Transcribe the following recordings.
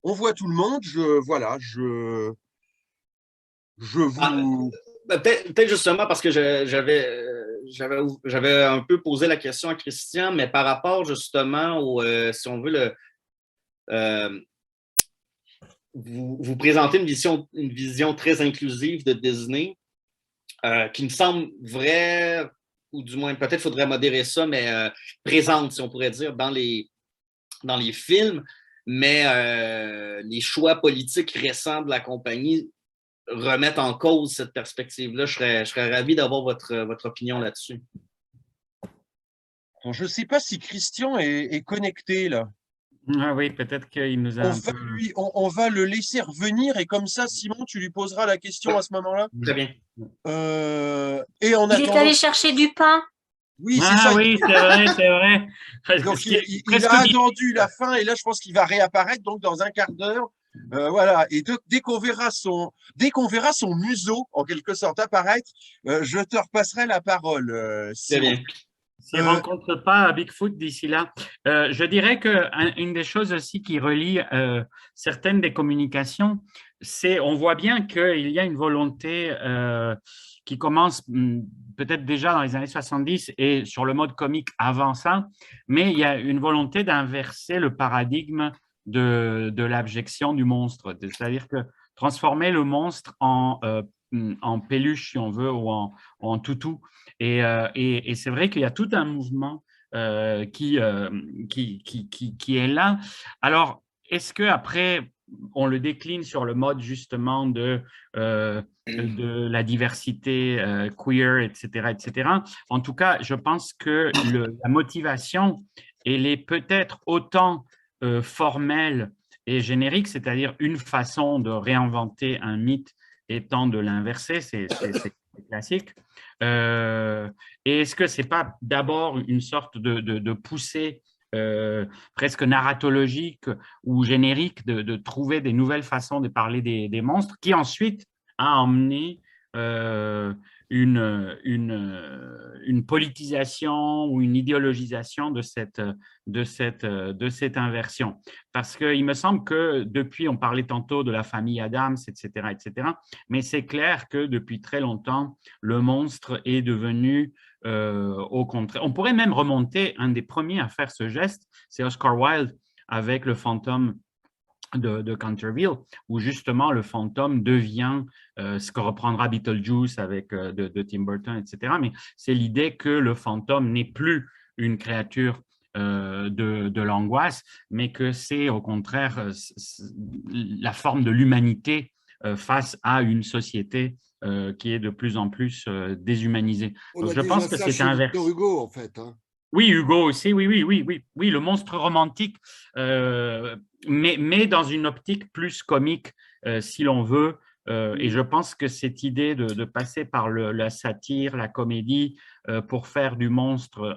on voit tout le monde. Voilà, je Ah, vous. peut-être justement parce que j'avais un peu posé la question à Christian, mais par rapport justement au, si on veut, euh, vous présenter une vision très inclusive de Disney, qui me semble vraie, ou du moins peut-être faudrait modérer ça, mais présente, si on pourrait dire, dans les films, mais les choix politiques récents de la compagnie remettent en cause cette perspective-là. Je serais ravi d'avoir votre opinion là-dessus. Je ne sais pas si Christian est connecté là. Ah oui, peut-être qu'il nous a un peu… On va le laisser revenir et comme ça, Simon, tu lui poseras la question à ce moment-là. Très bien. Et en Il est attendant, allé chercher du pain. oui, c'est Ah ça. oui, c'est vrai, c'est vrai. Donc, Ce qui est il presque a bizarre. attendu la fin et là, je pense qu'il va réapparaître donc dans un quart d'heure. Voilà. Et dès qu'on verra son museau en quelque sorte apparaître, je te repasserai la parole, Très Simon. bien. S'il ne rencontre pas Bigfoot d'ici là, je dirais qu'une des choses aussi qui relie certaines des communications, c'est on voit bien qu'il y a une volonté qui commence peut-être déjà dans les années 70 et sur le mode comique avant ça, mais il y a une volonté d'inverser le paradigme de l'abjection du monstre. C'est-à-dire que transformer le monstre en peluche, si on veut, ou en toutou. Et c'est vrai qu'il y a tout un mouvement qui est là. Alors, est-ce qu'après, on le décline sur le mode justement de la diversité queer, etc., etc. En tout cas, je pense que la motivation, elle est peut-être autant formelle et générique, c'est-à-dire une façon de réinventer un mythe étant de l'inverser, c'est classique. Et est-ce que ce n'est pas d'abord une sorte de poussée presque narratologique ou générique de trouver des nouvelles façons de parler des monstres qui ensuite a emmené une politisation ou une idéologisation de cette inversion. Parce qu'il me semble que depuis, on parlait tantôt de la famille Adams, etc., mais c'est clair que depuis très longtemps, le monstre est devenu au contraire. On pourrait même remonter, un des premiers à faire ce geste, c'est Oscar Wilde avec le fantôme de Canterville, où justement le fantôme devient ce que reprendra Beetlejuice avec de Tim Burton, etc. Mais c'est l'idée que le fantôme n'est plus une créature de l'angoisse, mais que c'est au contraire la forme de l'humanité face à une société qui est de plus en plus déshumanisée. On Donc, a je déjà pense que ça c'est chez inversé. Victor Hugo, en fait. Hein. Oui, Hugo aussi, oui, le monstre romantique, mais dans une optique plus comique, si l'on veut. Et je pense que cette idée de passer par la satire, la comédie, pour faire du monstre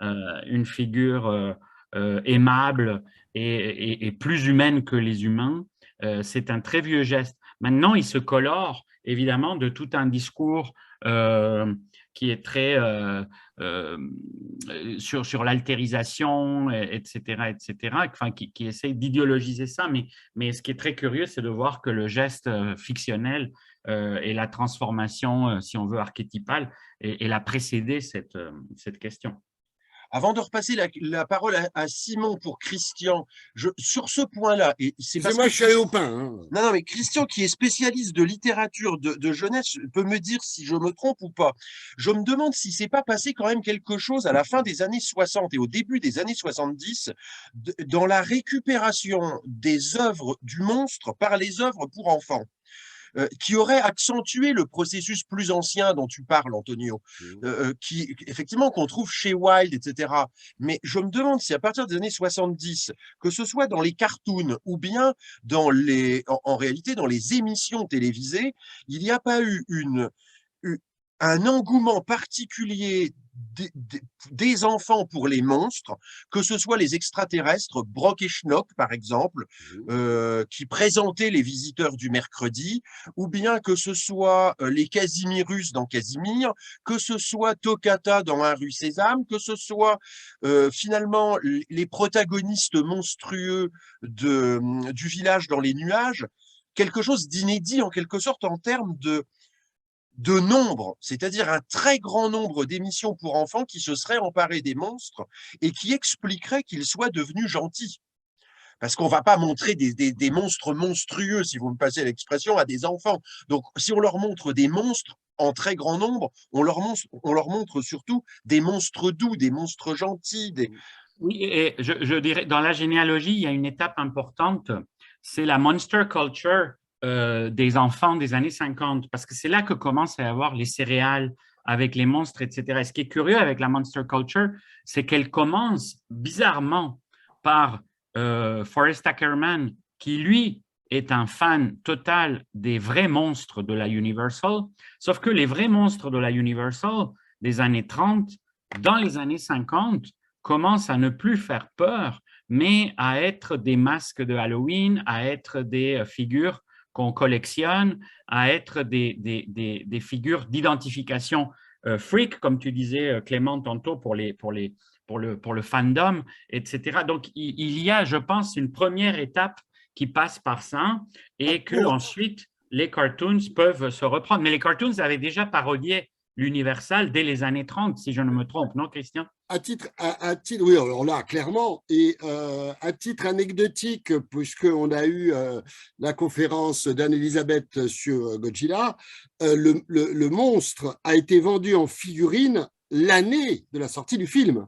une figure aimable et plus humaine que les humains, c'est un très vieux geste. Maintenant, il se colore évidemment de tout un discours qui est très sur l'altérisation, etc., enfin, qui essaye d'idéologiser ça. Mais ce qui est très curieux, c'est de voir que le geste fictionnel et la transformation, si on veut, archétypale, elle a précédé cette question. Avant de repasser la parole à Simon pour Christian, sur ce point-là, et c'est parce Moi, que je suis allé au pain. Hein. Non, mais Christian, qui est spécialiste de littérature de jeunesse, peut me dire si je me trompe ou pas. Je me demande si c'est pas passé quand même quelque chose à la fin des années 60 et au début des années 70 dans la récupération des œuvres du monstre par les œuvres pour enfants. Qui aurait accentué le processus plus ancien dont tu parles, Antonio, qui effectivement qu'on trouve chez Wilde, etc. Mais je me demande si à partir des années 70, que ce soit dans les cartoons ou bien en réalité dans les émissions télévisées, il n'y a pas eu un engouement particulier des enfants pour les monstres, que ce soit les extraterrestres, Brock et Schnock, par exemple, qui présentaient les visiteurs du mercredi, ou bien que ce soit les Casimirus dans Casimir, que ce soit Toccata dans Un rue Sésame, que ce soit finalement les protagonistes monstrueux du village dans les nuages, quelque chose d'inédit en quelque sorte en termes de nombre, c'est-à-dire un très grand nombre d'émissions pour enfants qui se seraient emparés des monstres et qui expliqueraient qu'ils soient devenus gentils. Parce qu'on ne va pas montrer des monstres monstrueux, si vous me passez l'expression, à des enfants. Donc, si on leur montre des monstres en très grand nombre, on leur montre surtout des monstres doux, des monstres gentils. Oui, et je dirais, dans la généalogie, il y a une étape importante, c'est la monster culture des enfants des années 50, parce que c'est là que commencent à y avoir les céréales avec les monstres, etc. Et ce qui est curieux avec la monster culture, c'est qu'elle commence bizarrement par Forrest Ackerman, qui lui est un fan total des vrais monstres de la Universal, sauf que les vrais monstres de la Universal des années 30, dans les années 50, commencent à ne plus faire peur, mais à être des masques de Halloween, à être des figures qu'on collectionne, à être des figures d'identification freak, comme tu disais, Clément, tantôt, pour le fandom, etc. Donc, il y a, je pense, une première étape qui passe par ça et que ensuite les cartoons peuvent se reprendre. Mais les cartoons avaient déjà parodié l'Universal dès les années 30, si je ne me trompe, non, Christian? À titre, oui, alors là, clairement, et à titre anecdotique, puisqu'on a eu la conférence d'Anne-Elisabeth sur Godzilla, le monstre a été vendu en figurine l'année de la sortie du film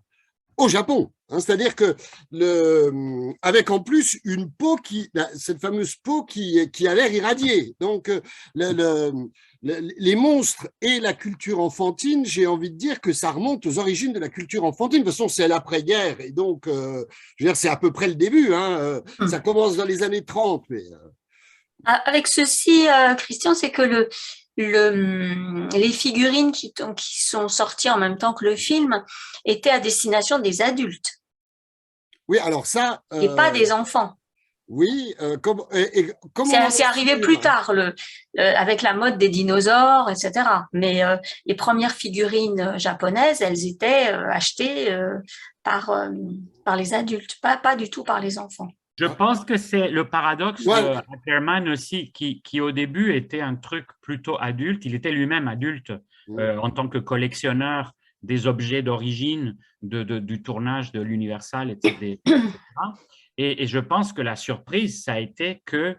au Japon. C'est-à-dire que avec en plus une peau cette fameuse peau qui a l'air irradiée. Donc les monstres et la culture enfantine, j'ai envie de dire que ça remonte aux origines de la culture enfantine. De toute façon, c'est l'après-guerre et donc je veux dire, c'est à peu près le début. Ça commence dans les années 30. Mais, Avec ceci, Christian, c'est que les figurines qui sont sorties en même temps que le film étaient à destination des adultes. Oui, alors ça… et pas des enfants. Oui, c'est arrivé plus tard, avec la mode des dinosaures, etc. Mais les premières figurines japonaises, elles étaient achetées par les adultes, pas du tout par les enfants. Je pense que c'est le paradoxe de Ackerman aussi, qui au début était un truc plutôt adulte. Il était lui-même adulte en tant que collectionneur des objets d'origine du tournage de l'Universal, etc. Et je pense que la surprise, ça a été que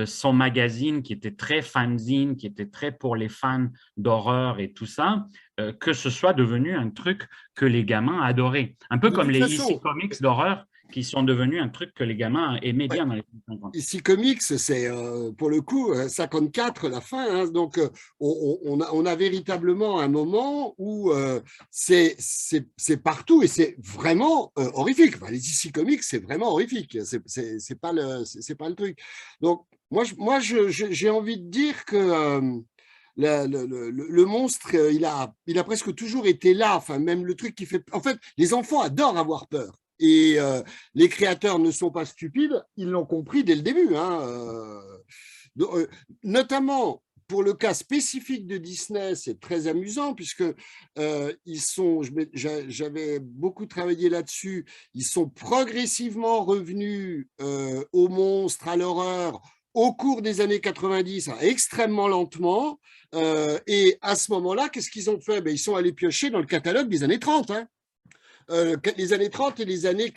son magazine, qui était très fanzine, qui était très pour les fans d'horreur et tout ça, que ce soit devenu un truc que les gamins adoraient. Un peu comme les EC Comics d'horreur, qui sont devenus un truc que les gamins aimaient bien dans les années 50. Ici Comics, c'est pour le coup 54 la fin, donc on a véritablement un moment où c'est partout et c'est vraiment horrifique. Enfin, les Ici Comics, c'est vraiment horrifique, c'est pas le truc. Donc moi j'ai envie de dire que le monstre, il a presque toujours été là. Enfin, même le truc qui fait… En fait, les enfants adorent avoir peur. Et les créateurs ne sont pas stupides, ils l'ont compris dès le début. Notamment, pour le cas spécifique de Disney, c'est très amusant puisque j'avais beaucoup travaillé là-dessus, ils sont progressivement revenus aux monstres, à l'horreur, au cours des années 90, extrêmement lentement. Et à ce moment-là, qu'est-ce qu'ils ont fait? Ils sont allés piocher dans le catalogue des années 30. Les années 30 et les années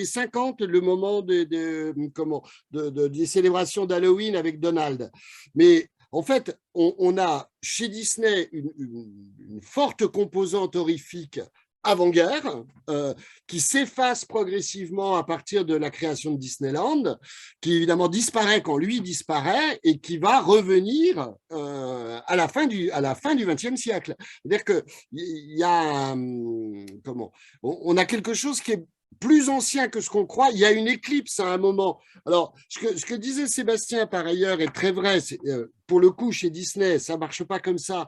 50, le moment des célébrations d'Halloween avec Donald. Mais en fait, on a chez Disney une forte composante horrifique avant-guerre, qui s'efface progressivement à partir de la création de Disneyland, qui évidemment disparaît quand lui disparaît et qui va revenir à la fin du XXe siècle. C'est-à-dire qu'il y a on a quelque chose qui est plus ancien que ce qu'on croit. Il y a une éclipse à un moment. Alors, ce que disait Sébastien par ailleurs est très vrai. Pour le coup, chez Disney, ça ne marche pas comme ça,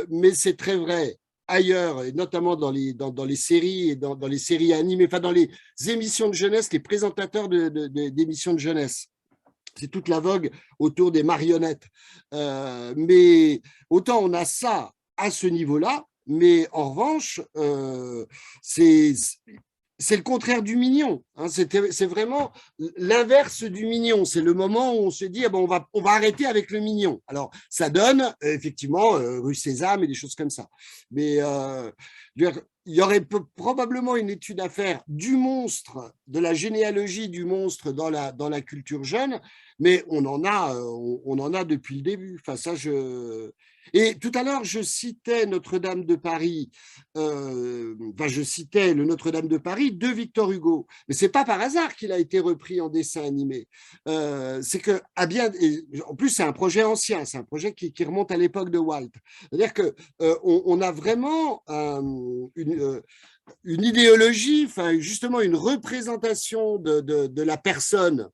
mais c'est très vrai ailleurs, et notamment dans les séries et dans les séries animées, enfin dans les émissions de jeunesse, les présentateurs d'émissions de jeunesse. C'est toute la vogue autour des marionnettes. Mais autant on a ça à ce niveau-là, mais en revanche, c'est le contraire du mignon. Hein. C'est vraiment l'inverse du mignon. C'est le moment où on se dit, ah ben, on va arrêter avec le mignon. Alors, ça donne effectivement Rue Sésame et des choses comme ça. Mais il y aurait probablement une étude à faire du monstre, de la généalogie du monstre dans la culture jeune, mais on en a depuis le début. Enfin, ça, Et tout à l'heure, je citais Notre-Dame de Paris, je citais le Notre-Dame de Paris de Victor Hugo, mais c'est pas par hasard qu'il a été repris en dessin animé. C'est que, en plus, c'est un projet ancien, c'est un projet qui remonte à l'époque de Walt. C'est-à-dire que on a vraiment une idéologie, enfin justement une représentation de la personne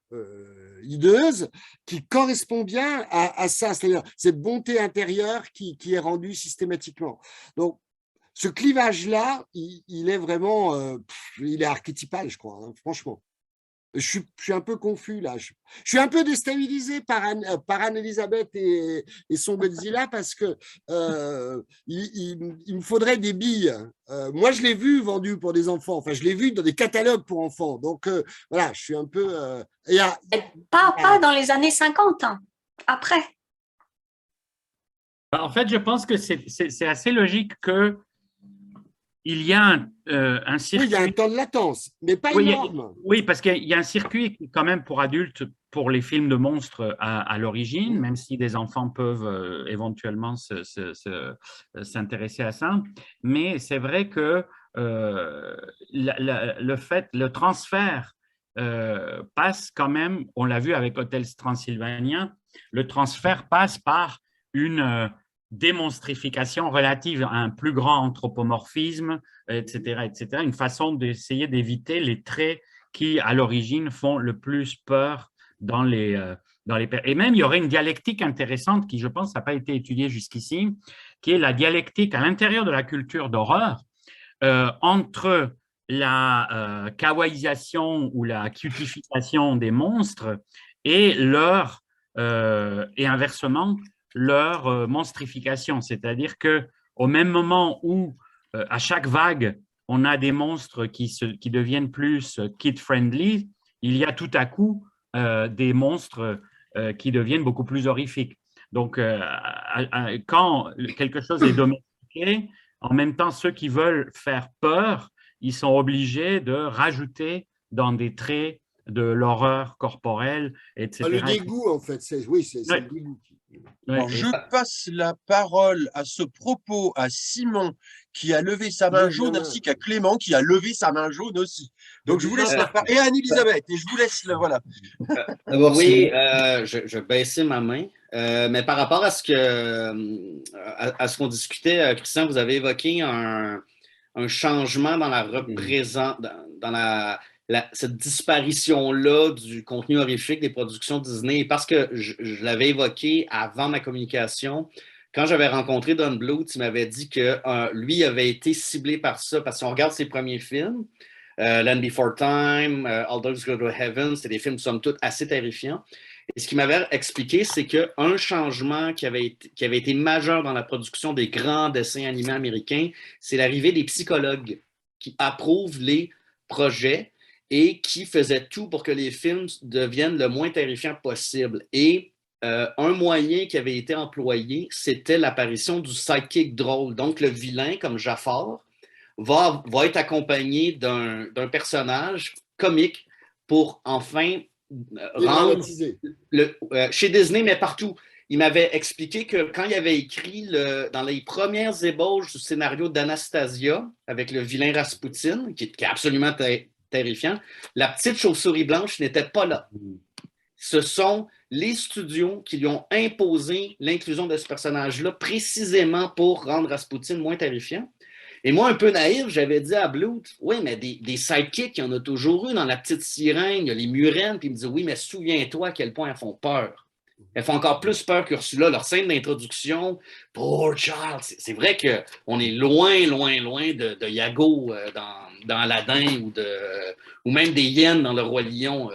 hideuse qui correspond bien à ça, c'est-à-dire cette bonté intérieure qui est rendue systématiquement. Donc, ce clivage-là, il est vraiment, il est archétypal, je crois, hein, franchement. Je suis un peu confus là. Je suis un peu déstabilisé par Anne-Elisabeth et son Godzilla parce que il me faudrait des billes. Moi, je l'ai vu vendu pour des enfants. Enfin, je l'ai vu dans des catalogues pour enfants. Donc voilà, je suis un peu. Pas dans les années 50, hein. Après. En fait, je pense que c'est assez logique que il y a un circuit. Oui, il y a un temps de latence, mais pas énorme. Oui, parce qu'il y a un circuit quand même pour adultes, pour les films de monstres à l'origine, même si des enfants peuvent éventuellement s'intéresser à ça. Mais c'est vrai que le transfert passe quand même, on l'a vu avec Hôtel Transylvania, le transfert passe par une démonstrification relative à un plus grand anthropomorphisme, etc., une façon d'essayer d'éviter les traits qui, à l'origine, font le plus peur dans les. Et même, il y aurait une dialectique intéressante qui, je pense, n'a pas été étudiée jusqu'ici, qui est la dialectique à l'intérieur de la culture d'horreur entre la kawaïsation ou la cutification des monstres et et inversement, leur monstrification. C'est-à-dire qu'au même moment où, à chaque vague, on a des monstres qui deviennent plus kid-friendly, il y a tout à coup des monstres qui deviennent beaucoup plus horrifiques. Donc, quand quelque chose est domestiqué, en même temps, ceux qui veulent faire peur, ils sont obligés de rajouter dans des traits de l'horreur corporelle, etc. Le dégoût, en fait, oui, c'est le dégoût. Alors, je passe la parole à ce propos à Simon qui a levé sa main jaune, ainsi qu'à Clément qui a levé sa main jaune aussi. Donc, je vous laisse la parole. Et à Anne-Elisabeth, et je vous laisse voilà. Oui, je baissais ma main. Mais par rapport à ce qu'on discutait, Christian, vous avez évoqué un changement dans la dans cette disparition-là du contenu horrifique des productions Disney. Et parce que je l'avais évoqué avant ma communication, quand j'avais rencontré Don Bluth, il m'avait dit que lui avait été ciblé par ça, parce qu'on regarde ses premiers films, Land Before Time, All Dogs Go to Heaven, c'est des films, somme toute, assez terrifiants. Et ce qu'il m'avait expliqué, c'est qu'un changement qui avait été majeur dans la production des grands dessins animés américains, c'est l'arrivée des psychologues qui approuvent les projets et qui faisaient tout pour que les films deviennent le moins terrifiants possible. Et un moyen qui avait été employé, c'était l'apparition du sidekick drôle. Donc, le vilain, comme Jafar, va être accompagné d'un personnage comique pour enfin rendre chez Disney, mais partout. Il m'avait expliqué que quand il avait écrit dans les premières ébauches du scénario d'Anastasia avec le vilain Rasputin, qui est absolument terrifiant, la petite chauve-souris blanche n'était pas là. Ce sont les studios qui lui ont imposé l'inclusion de ce personnage-là précisément pour rendre Rasputin moins terrifiant. Et moi, un peu naïf, j'avais dit à Bluth, oui, mais des sidekicks, il y en a toujours eu dans La Petite Sirène, il y a les Murennes, puis il me dit, oui, mais souviens-toi à quel point elles font peur. Elles font encore plus peur qu'Ursula. Leur scène d'introduction, Poor Child, c'est vrai qu'on est loin, loin, loin de Iago dans Aladdin ou même des hyènes dans Le Roi Lion.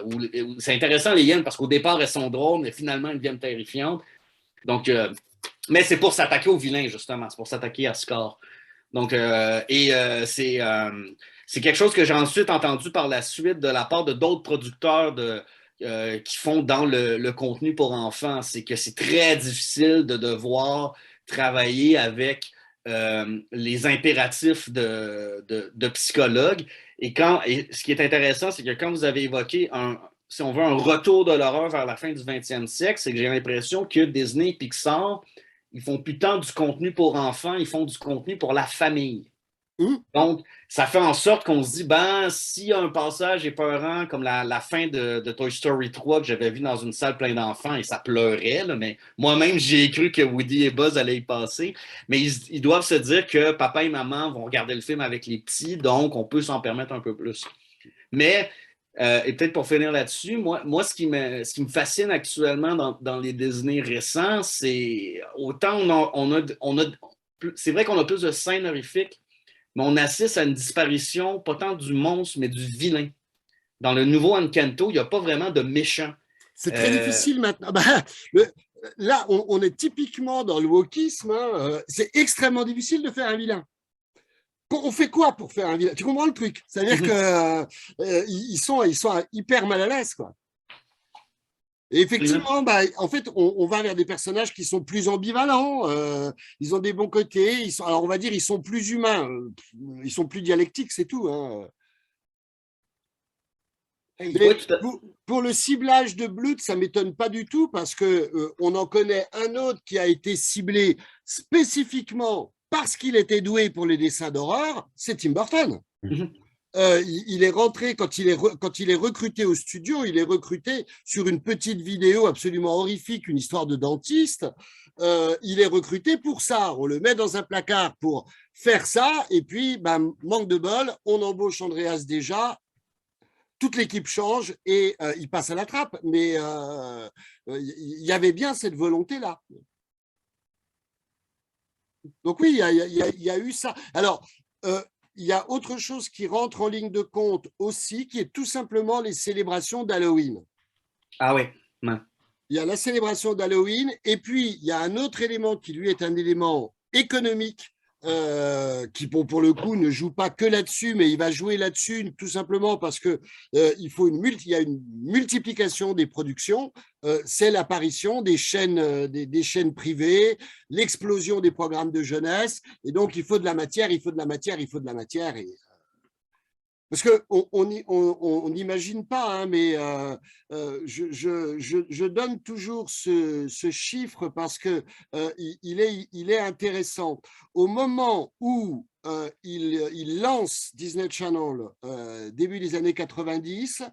C'est intéressant, les hyènes, parce qu'au départ, elles sont drôles, mais finalement, elles deviennent terrifiantes. Donc, mais c'est pour s'attaquer aux vilains, justement. C'est pour s'attaquer à Scar. Donc, c'est quelque chose que j'ai ensuite entendu par la suite de la part de d'autres producteurs qui font dans le contenu pour enfants. C'est que c'est très difficile de devoir travailler avec les impératifs de psychologues. Et ce qui est intéressant, c'est que quand vous avez évoqué si on veut, un retour de l'horreur vers la fin du 20e siècle, c'est que j'ai l'impression que Disney et Pixar, ils font plus tant du contenu pour enfants, ils font du contenu pour la famille. Donc, ça fait en sorte qu'on se dit, s'il y a un passage épeurant comme la fin de Toy Story 3 que j'avais vu dans une salle pleine d'enfants et ça pleurait, là, mais moi-même, j'ai cru que Woody et Buzz allaient y passer. Mais ils doivent se dire que papa et maman vont regarder le film avec les petits, donc on peut s'en permettre un peu plus. Mais, et peut-être pour finir là-dessus, moi ce qui me fascine actuellement dans les Disney récents, c'est autant c'est vrai qu'on a plus de scènes horrifiques, mais on assiste à une disparition, pas tant du monstre, mais du vilain. Dans le nouveau Encanto, il n'y a pas vraiment de méchant. C'est très difficile maintenant. Là, on est typiquement dans le wokisme. C'est extrêmement difficile de faire un vilain. On fait quoi pour faire un vilain? Tu comprends le truc? C'est-à-dire qu'ils sont hyper mal à l'aise, quoi. Et effectivement, en fait, on va vers des personnages qui sont plus ambivalents, ils ont des bons côtés, alors on va dire ils sont plus humains, ils sont plus dialectiques, c'est tout. Hein. Pour le ciblage de Bluth, ça ne m'étonne pas du tout parce qu'on en connaît un autre qui a été ciblé spécifiquement parce qu'il était doué pour les dessins d'horreur, c'est Tim Burton. Il est rentré, quand il est recruté au studio, il est recruté sur une petite vidéo absolument horrifique, une histoire de dentiste. Il est recruté pour ça. On le met dans un placard pour faire ça. Et puis, manque de bol, on embauche Andreas déjà. Toute l'équipe change et il passe à la trappe. Mais il y avait bien cette volonté-là. Donc oui, il y a eu ça. Alors, il y a autre chose qui rentre en ligne de compte aussi, qui est tout simplement les célébrations d'Halloween. Ah oui. Il y a la célébration d'Halloween, et puis il y a un autre élément qui, lui, est un élément économique, qui, pour le coup, ne joue pas que là-dessus, mais il va jouer là-dessus tout simplement parce qu'il il y a une multiplication des productions. C'est l'apparition des chaînes privées, l'explosion des programmes de jeunesse, et donc il faut de la matière, il faut de la matière, il faut de la matière. Parce qu'on n'imagine pas, hein, mais je donne toujours ce chiffre parce qu'il est intéressant. Au moment où il lance Disney Channel, début des années 90,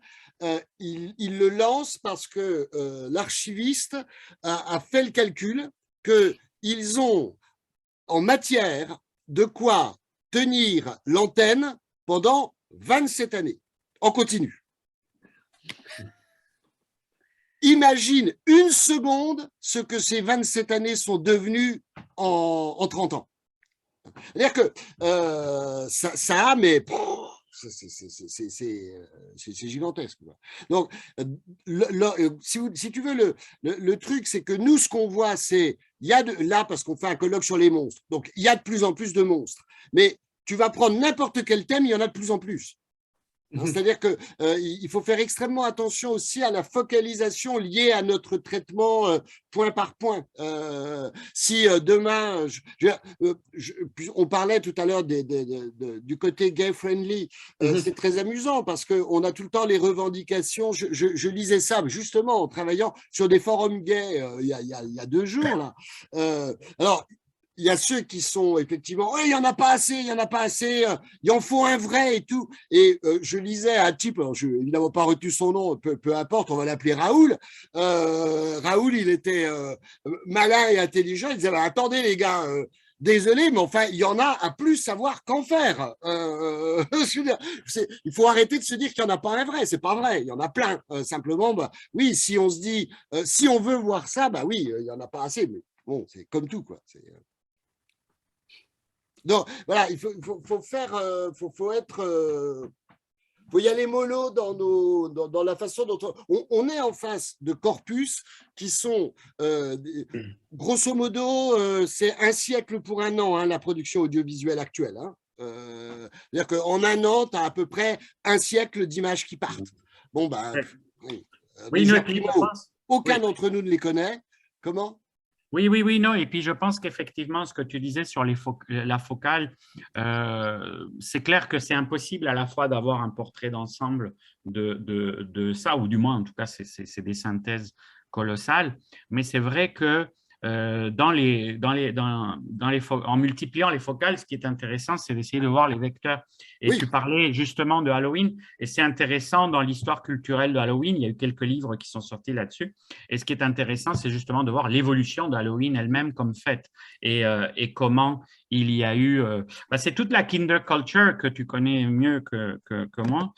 il le lance parce que l'archiviste a fait le calcul qu'ils ont en matière de quoi tenir l'antenne pendant 27 années, en continu. Imagine une seconde ce que ces 27 années sont devenues en 30 ans. C'est-à-dire que ça a, mais c'est gigantesque. Donc, si tu veux, le truc, c'est que nous, ce qu'on voit, c'est, là, parce qu'on fait un colloque sur les monstres, donc il y a de plus en plus de monstres, mais tu vas prendre n'importe quel thème, il y en a de plus en plus. C'est-à-dire qu'il faut faire extrêmement attention aussi à la focalisation liée à notre traitement point par point. Si demain, on parlait tout à l'heure du côté gay-friendly, c'est très amusant parce qu'on a tout le temps les revendications. Je lisais ça justement en travaillant sur des forums gays il y a 2 jours. Là. Alors, il y a ceux qui sont effectivement, il n'y en a pas assez, il en faut un vrai et tout. Et je lisais un type, alors je n'ai évidemment pas retenu son nom, peu importe, on va l'appeler Raoul. Raoul, il était malin et intelligent, il disait, attendez les gars, désolé, mais enfin, il y en a à plus savoir qu'en faire. Je veux dire, il faut arrêter de se dire qu'il n'y en a pas un vrai. C'est pas vrai. Il y en a plein. Simplement, bah, oui, si on se dit, si on veut voir ça, bah oui, il n'y en a pas assez. Mais bon, c'est comme tout, quoi. Donc, voilà, faut faire, faut être. Faut y aller mollo dans la façon dont on est en face de corpus qui sont, grosso modo, c'est 1 siècle pour 1 an, hein, la production audiovisuelle actuelle. Hein. C'est-à-dire qu'en 1 an, tu as à peu près 1 siècle d'images qui partent. Bon, ben, oui. Déjà, aucun d'entre nous ne les connaît. Comment ? Oui, non. Et puis, je pense qu'effectivement, ce que tu disais sur la focale, c'est clair que c'est impossible à la fois d'avoir un portrait d'ensemble de ça, ou du moins, en tout cas, c'est des synthèses colossales. Mais c'est vrai que en multipliant les focales, ce qui est intéressant, c'est d'essayer de voir les vecteurs. Et tu parlais justement de Halloween, et c'est intéressant dans l'histoire culturelle de Halloween, il y a eu quelques livres qui sont sortis là-dessus, et ce qui est intéressant, c'est justement de voir l'évolution d'Halloween elle-même comme fête, et comment il y a eu… c'est toute la kinder culture que tu connais mieux que moi,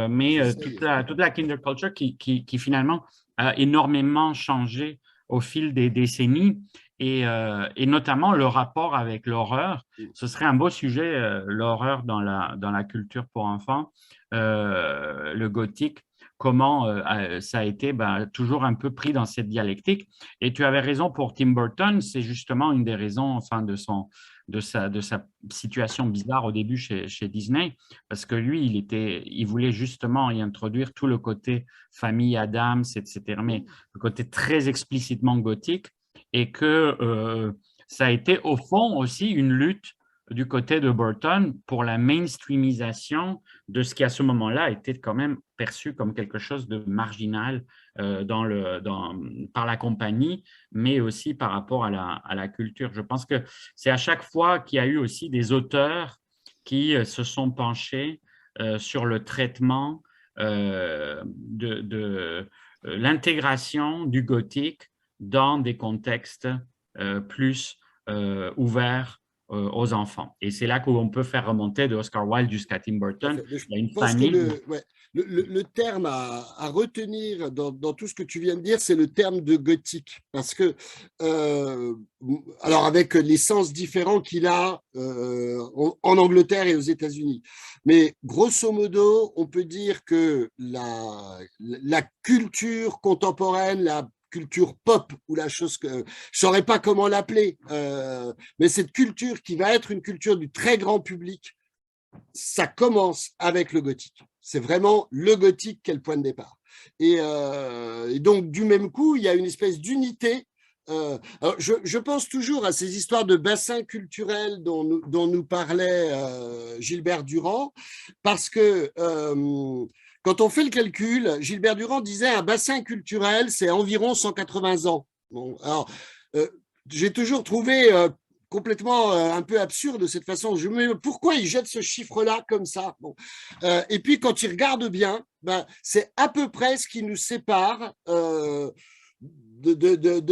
mais toute la kinder culture qui finalement a énormément changé au fil des décennies, et notamment le rapport avec l'horreur. Ce serait un beau sujet, l'horreur dans la culture pour enfants, le gothique, comment ça a été toujours un peu pris dans cette dialectique. Et tu avais raison pour Tim Burton, c'est justement une des raisons de sa situation bizarre au début chez Disney, parce que lui, il voulait justement y introduire tout le côté famille Addams, etc., mais le côté très explicitement gothique, et que ça a été au fond aussi une lutte du côté de Burton pour la mainstreamisation de ce qui à ce moment-là était quand même perçu comme quelque chose de marginal par la compagnie, mais aussi par rapport à la culture. Je pense que c'est à chaque fois qu'il y a eu aussi des auteurs qui se sont penchés sur le traitement de l'intégration du gothique dans des contextes plus ouverts aux enfants. Et c'est là qu'on peut faire remonter de Oscar Wilde jusqu'à Tim Burton. Il y a une famille. Le terme à retenir dans tout ce que tu viens de dire, c'est le terme de gothique. Parce que, alors avec les sens différents qu'il a en Angleterre et aux États-Unis, mais grosso modo, on peut dire que la culture contemporaine, la culture pop, ou la chose que je ne saurais pas comment l'appeler, mais cette culture qui va être une culture du très grand public, ça commence avec le gothique. C'est vraiment le gothique qui est le point de départ. Et donc, du même coup, il y a une espèce d'unité. Alors je pense toujours à ces histoires de bassins culturels dont nous parlait Gilbert Durand, parce que quand on fait le calcul, Gilbert Durand disait un bassin culturel, c'est environ 180 ans. Bon, alors, j'ai toujours trouvé complètement un peu absurde de cette façon. Je me dis, pourquoi il jette ce chiffre-là comme ça? Bon. Et puis, quand il regarde bien, c'est à peu près ce qui nous sépare de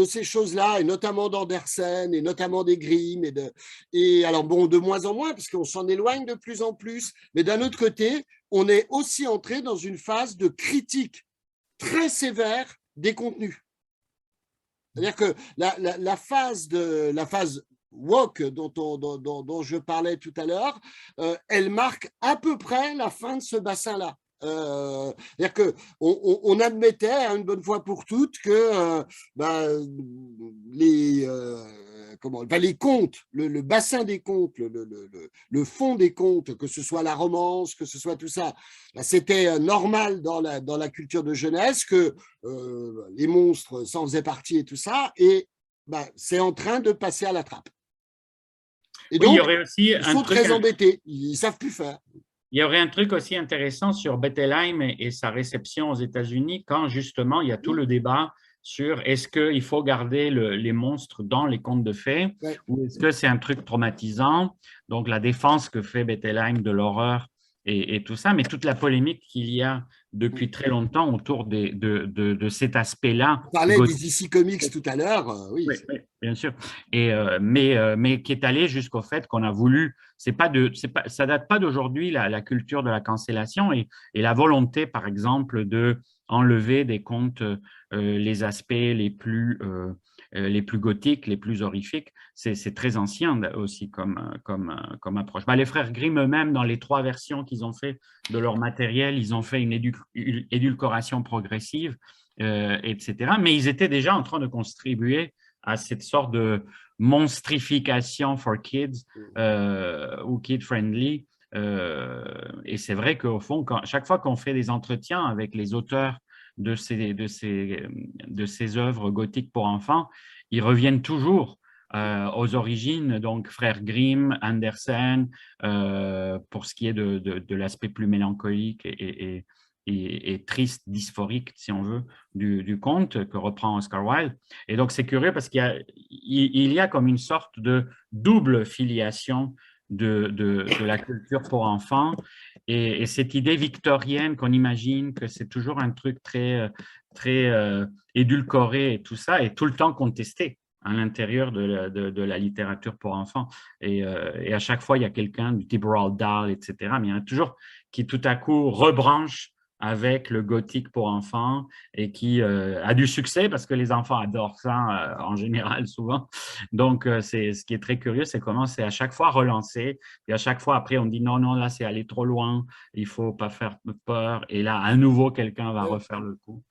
ces choses-là, et notamment d'Andersen, et notamment des Grimm, et alors bon, de moins en moins, parce qu'on s'en éloigne de plus en plus, mais d'un autre côté, on est aussi entré dans une phase de critique très sévère des contenus. C'est-à-dire que la phase woke dont je parlais tout à l'heure, elle marque à peu près la fin de ce bassin-là. C'est-à-dire qu'on admettait une bonne fois pour toutes que les contes, le bassin des contes, le fond des contes, que ce soit la romance, que ce soit tout ça, c'était normal dans la culture de jeunesse, que les monstres s'en faisaient partie et tout ça, et c'est en train de passer à la trappe. Et donc, il y aurait aussi ils sont très embêtés, ils ne savent plus faire. Il y aurait un truc aussi intéressant sur Bettelheim et sa réception aux États-Unis, quand justement il y a tout le débat sur est-ce qu'il faut garder les monstres dans les contes de fées, ou est-ce que c'est un truc traumatisant. Donc la défense que fait Bettelheim de l'horreur et tout ça, mais toute la polémique qu'il y a depuis très longtemps autour de cet aspect-là. On parlait des DC Comics tout à l'heure, oui. Bien sûr. Mais qui est allé jusqu'au fait qu'on a voulu, ça date pas d'aujourd'hui, la culture de la cancellation et la volonté, par exemple, de enlever des contes les aspects les plus gothiques, les plus horrifiques. C'est très ancien aussi comme approche. Les frères Grimm eux-mêmes, dans les 3 versions qu'ils ont fait de leur matériel, ils ont fait une édulcoration progressive, etc. Mais ils étaient déjà en train de contribuer à cette sorte de monstrification for kids ou kid-friendly. Et c'est vrai qu'au fond, chaque fois qu'on fait des entretiens avec les auteurs de ces œuvres gothiques pour enfants, ils reviennent toujours aux origines, donc frères Grimm, Andersen, pour ce qui est de l'aspect plus mélancolique et triste, dysphorique, si on veut, du conte que reprend Oscar Wilde. Et donc, c'est curieux parce qu'il y a comme une sorte de double filiation de la culture pour enfants et cette idée victorienne qu'on imagine que c'est toujours un truc très édulcoré et tout ça est tout le temps contesté à l'intérieur de la littérature pour enfants. Et à chaque fois, il y a quelqu'un du type Roald Dahl, etc. Mais il y en a toujours qui tout à coup rebranche avec le gothique pour enfants et qui a du succès parce que les enfants adorent ça en général souvent. Donc, ce qui est très curieux, c'est comment c'est à chaque fois relancé et à chaque fois après on dit non, non, là c'est allé trop loin, il ne faut pas faire peur et là à nouveau quelqu'un va refaire le coup.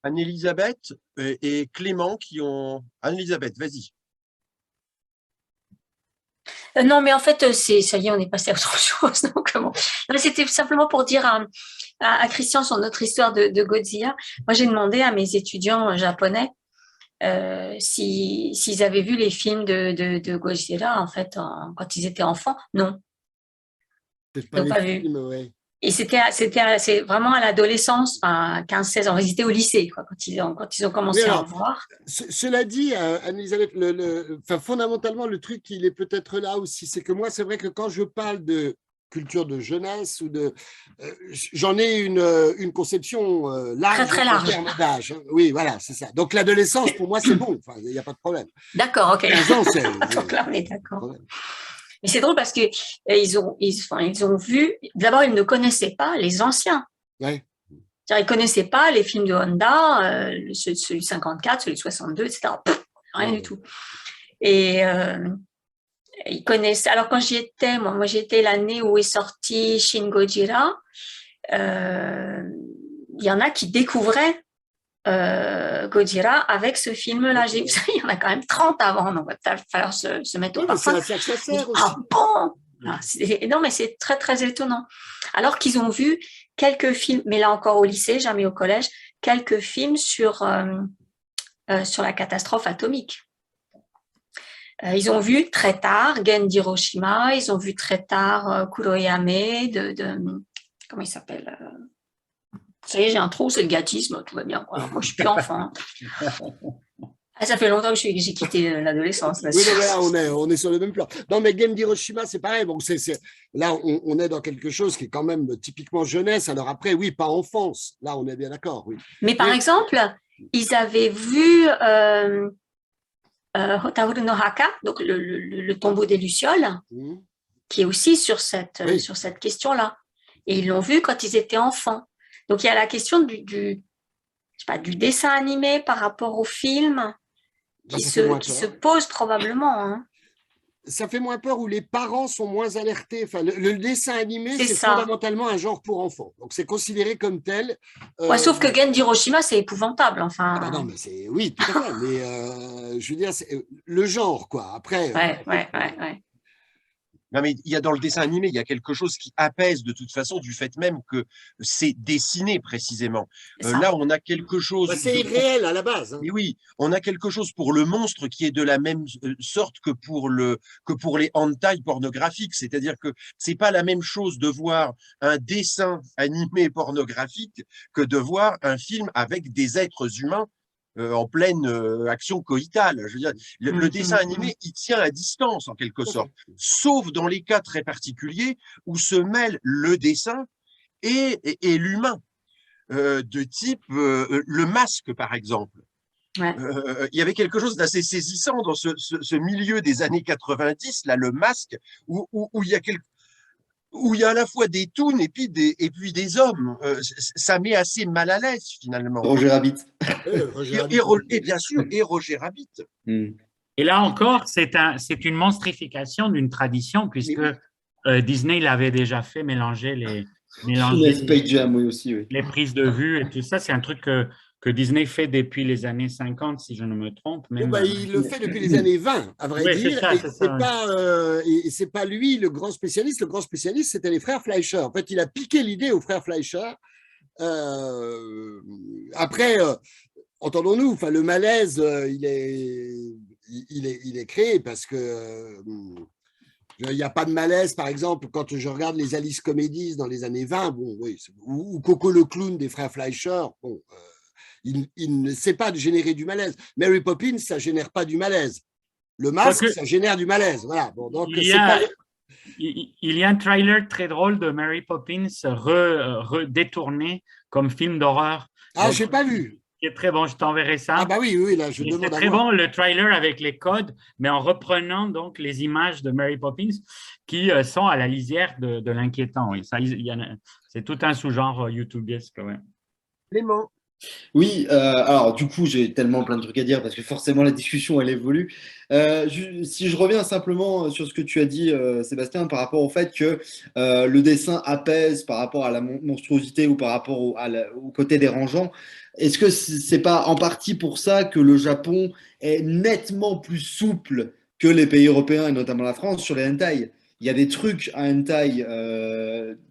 Anne-Elisabeth et Clément qui ont… Anne-Elisabeth, vas-y. Non, mais en fait, ça y est, on est passé à autre chose. Donc, bon. C'était simplement pour dire à Christian son autre histoire de Godzilla. Moi, j'ai demandé à mes étudiants japonais s'ils avaient vu les films de Godzilla, en fait, quand ils étaient enfants. Non. Ils n'ont pas vu. Ouais. Et c'est vraiment à l'adolescence, enfin, 15-16 ans. Ils étaient au lycée quoi, quand ils ont commencé à en voir. Cela dit, Anne-Elisabeth, fondamentalement, le truc, il est peut-être là aussi. C'est que moi, c'est vrai que quand je parle de culture de jeunesse, j'en ai une conception large, très large. En termes d'âge. Oui, voilà, c'est ça. Donc, l'adolescence, pour moi, c'est bon. Enfin, il n'y a pas de problème. D'accord, OK. 15 ans, donc là, on est d'accord. Mais c'est drôle parce que ils ont vu. D'abord, ils ne connaissaient pas les anciens. Ouais. Ils ne connaissaient pas les films de Honda, celui de 54, celui de 62, etc. Rien du tout. Et ils connaissent. Alors, quand j'y étais, moi j'y étais l'année où est sorti Shin Godzilla. Il y en a qui découvraient Godzilla avec ce film-là. Il y en a quand même 30 avant, donc il va falloir se mettre au parfum. C'est à ça que ça sert aussi. Ah bon? Non, mais c'est très, très étonnant. Alors qu'ils ont vu quelques films, mais là encore au lycée, jamais au collège, quelques films sur la catastrophe atomique. Ils ont vu très tard Gen d'Hiroshima, ils ont vu très tard Kuroyame comment il s'appelle ça y est, j'ai un trou, c'est le gâtisme, tout va bien. Quoi. Moi, je suis plus enfant. Ça fait longtemps que j'ai quitté l'adolescence. Oui, là, on est sur le même plan. Non, mais Gen d'Hiroshima, c'est pareil. Bon, là, on est dans quelque chose qui est quand même typiquement jeunesse. Alors après, oui, pas enfance. Là, on est bien d'accord. Oui. Mais par exemple, ils avaient vu Hotaru no Haka, donc le tombeau des Lucioles, qui est aussi sur cette question-là. Et ils l'ont vu quand ils étaient enfants. Donc, il y a la question du dessin animé par rapport au film qui se pose probablement. Hein. Ça fait moins peur où les parents sont moins alertés. Enfin, le dessin animé, c'est fondamentalement un genre pour enfants. Donc, c'est considéré comme tel. Sauf que Gen d'Hiroshima, c'est épouvantable. Enfin... non, mais oui, tout à fait. Mais je veux dire, c'est le genre, quoi. Après. Ouais. Non, mais il y a dans le dessin animé, il y a quelque chose qui apaise de toute façon du fait même que c'est dessiné précisément. Là, on a quelque chose… c'est irréel à la base. Hein. Mais oui, on a quelque chose pour le monstre qui est de la même sorte que pour les hentai pornographiques. C'est-à-dire que c'est pas la même chose de voir un dessin animé pornographique que de voir un film avec des êtres humains en pleine action coïtale. Je veux dire, le dessin animé, il tient à distance en quelque sorte, sauf dans les cas très particuliers où se mêle le dessin et l'humain, de type le Masque par exemple. Ouais. Il y avait quelque chose d'assez saisissant dans ce milieu des années 90, là, le masque, où il y a où il y a à la fois des toons et puis des hommes. Ça met assez mal à l'aise, finalement. Roger Rabbit. Et bien sûr, et Roger Rabbit. Et là encore, c'est une monstrification d'une tradition, puisque Disney l'avait déjà fait, mélanger Space Jam, oui, aussi, oui. les prises de vue et tout ça. C'est un truc que Disney fait depuis les années 50, si je ne me trompe. Même. Il le fait depuis les années 20, à vrai dire. Et c'est pas lui le grand spécialiste. Le grand spécialiste, c'était les frères Fleischer. En fait, il a piqué l'idée aux frères Fleischer. Après, entendons-nous, le malaise, il est créé parce que il n'y a pas de malaise, par exemple, quand je regarde les Alice Comedies dans les années 20, bon, oui, ou Coco le clown des frères Fleischer, bon, il ne sait pas générer du malaise. Mary Poppins, ça ne génère pas du malaise. Le masque, ça génère du malaise. Voilà. Bon, donc, il y a un trailer très drôle de Mary Poppins détourné comme film d'horreur. Ah, je n'ai pas vu. Qui est très bon, je t'enverrai ça. Ah bah oui, là, je demande à voir. C'est très bon, le trailer avec les codes, mais en reprenant donc les images de Mary Poppins qui sont à la lisière de l'inquiétant. Oui. C'est tout un sous-genre YouTubeesque. Ouais. Clément. Oui, alors du coup, j'ai tellement plein de trucs à dire parce que forcément la discussion, elle évolue. Si je reviens simplement sur ce que tu as dit, Sébastien, par rapport au fait que le dessin apaise par rapport à la monstruosité ou par rapport au côté dérangeant, est-ce que c'est pas en partie pour ça que le Japon est nettement plus souple que les pays européens et notamment la France sur les hentai? Il y a des trucs à hentai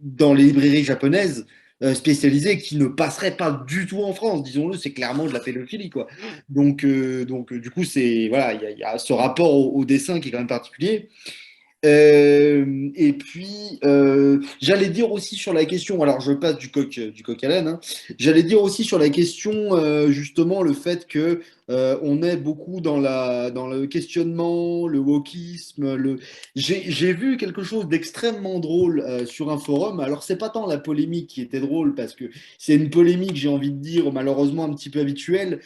dans les librairies japonaises spécialisés qui ne passeraient pas du tout en France, disons-le, c'est clairement de la pédophilie, quoi. Donc du coup, voilà, il y a ce rapport au dessin qui est quand même particulier. Et puis, j'allais dire aussi sur la question, alors je passe du coq à l'âne, hein, j'allais dire aussi sur la question, justement, le fait que on est beaucoup dans le questionnement, le wokisme. J'ai vu quelque chose d'extrêmement drôle sur un forum. Alors, c'est pas tant la polémique qui était drôle, parce que c'est une polémique, j'ai envie de dire, malheureusement un petit peu habituelle,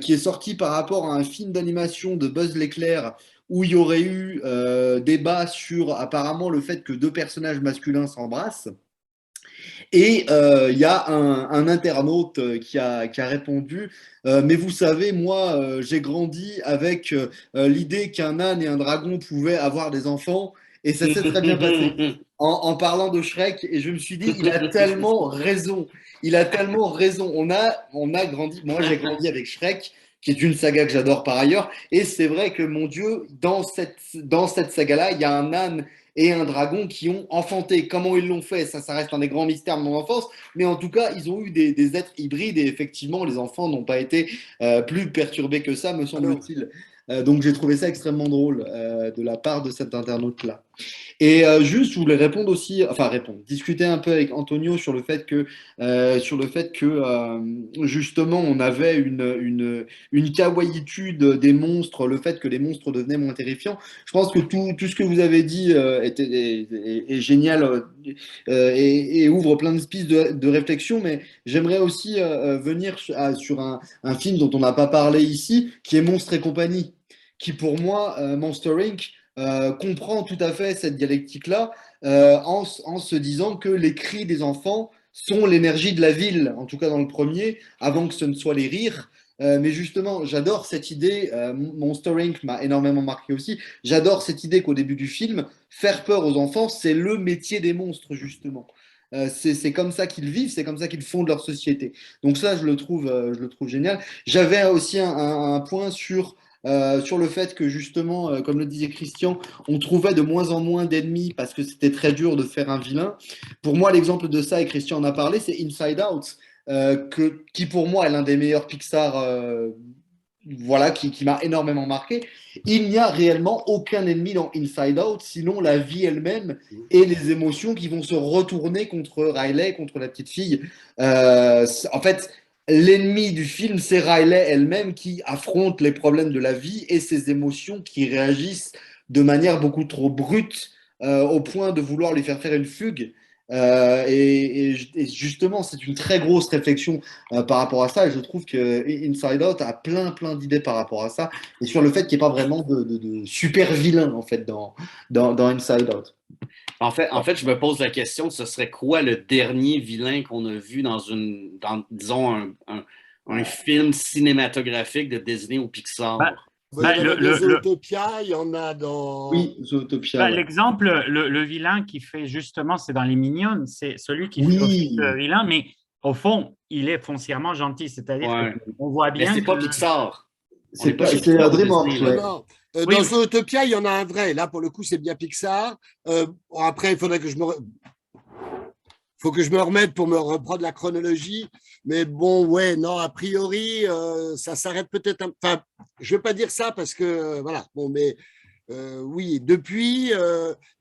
qui est sortie par rapport à un film d'animation de Buzz l'éclair, où il y aurait eu débat sur apparemment le fait que deux personnages masculins s'embrassent. Et il y a un internaute qui a répondu mais vous savez, moi, j'ai grandi avec l'idée qu'un âne et un dragon pouvaient avoir des enfants, et ça s'est très bien passé. En parlant de Shrek, et je me suis dit, il a tellement raison. Il a tellement raison. On a grandi, moi j'ai grandi avec Shrek, qui est une saga que j'adore par ailleurs. Et c'est vrai que, mon Dieu, dans cette saga-là, il y a un âne et un dragon qui ont enfanté. Comment ils l'ont fait, ça reste un des grands mystères de mon enfance. Mais en tout cas, ils ont eu des êtres hybrides, et effectivement, les enfants n'ont pas été plus perturbés que ça, me semble-t-il. Donc j'ai trouvé ça extrêmement drôle de la part de cet internaute-là. Et juste, je voulais discuter un peu avec Antonio sur le fait que justement, on avait une kawaïitude des monstres, le fait que les monstres devenaient moins terrifiants. Je pense que tout ce que vous avez dit est génial et ouvre plein de pistes de réflexion, mais j'aimerais aussi venir sur un film dont on n'a pas parlé ici, qui est Monstres et compagnie, qui pour moi, Monster Inc., comprend tout à fait cette dialectique-là en se disant que les cris des enfants sont l'énergie de la ville, en tout cas dans le premier, avant que ce ne soit les rires. Mais justement, j'adore cette idée, Monster Inc. m'a énormément marqué aussi, j'adore cette idée qu'au début du film, faire peur aux enfants, c'est le métier des monstres, justement. C'est comme ça qu'ils vivent, c'est comme ça qu'ils fondent leur société. Donc ça, je le trouve génial. J'avais aussi un point sur le fait que justement, comme le disait Christian, on trouvait de moins en moins d'ennemis parce que c'était très dur de faire un vilain. Pour moi, l'exemple de ça, et Christian en a parlé, c'est Inside Out, qui pour moi est l'un des meilleurs Pixar, voilà, qui m'a énormément marqué. Il n'y a réellement aucun ennemi dans Inside Out, sinon la vie elle-même et les émotions qui vont se retourner contre Riley, contre la petite fille. En fait, l'ennemi du film, c'est Riley elle-même qui affronte les problèmes de la vie et ses émotions qui réagissent de manière beaucoup trop brute au point de vouloir lui faire une fugue. Et justement, c'est une très grosse réflexion par rapport à ça. Et je trouve que Inside Out a plein d'idées par rapport à ça. Et sur le fait qu'il n'y ait pas vraiment de super vilain, en fait, dans Inside Out. En fait, je me pose la question, ce serait quoi le dernier vilain qu'on a vu dans disons, un film cinématographique de Disney ou Pixar? Il y en a dans Zootopia, il y en a dans… Oui, Zootopia. Ouais. L'exemple, le vilain qui fait justement, c'est dans Les Mignonnes, c'est celui qui fait Oui. le vilain, mais au fond, il est foncièrement gentil. C'est-à-dire qu'on voit bien. Mais c'est pas Pixar. C'est DreamWorks. Ouais. Oui, dans Zootopia, il y en a un vrai. Là, pour le coup, c'est bien Pixar. Après, il faudrait que faut que je me remette pour me reprendre la chronologie. Mais bon, ouais, non, a priori, ça s'arrête peut-être. Enfin, je ne veux pas dire ça parce que, voilà, bon, mais oui, depuis,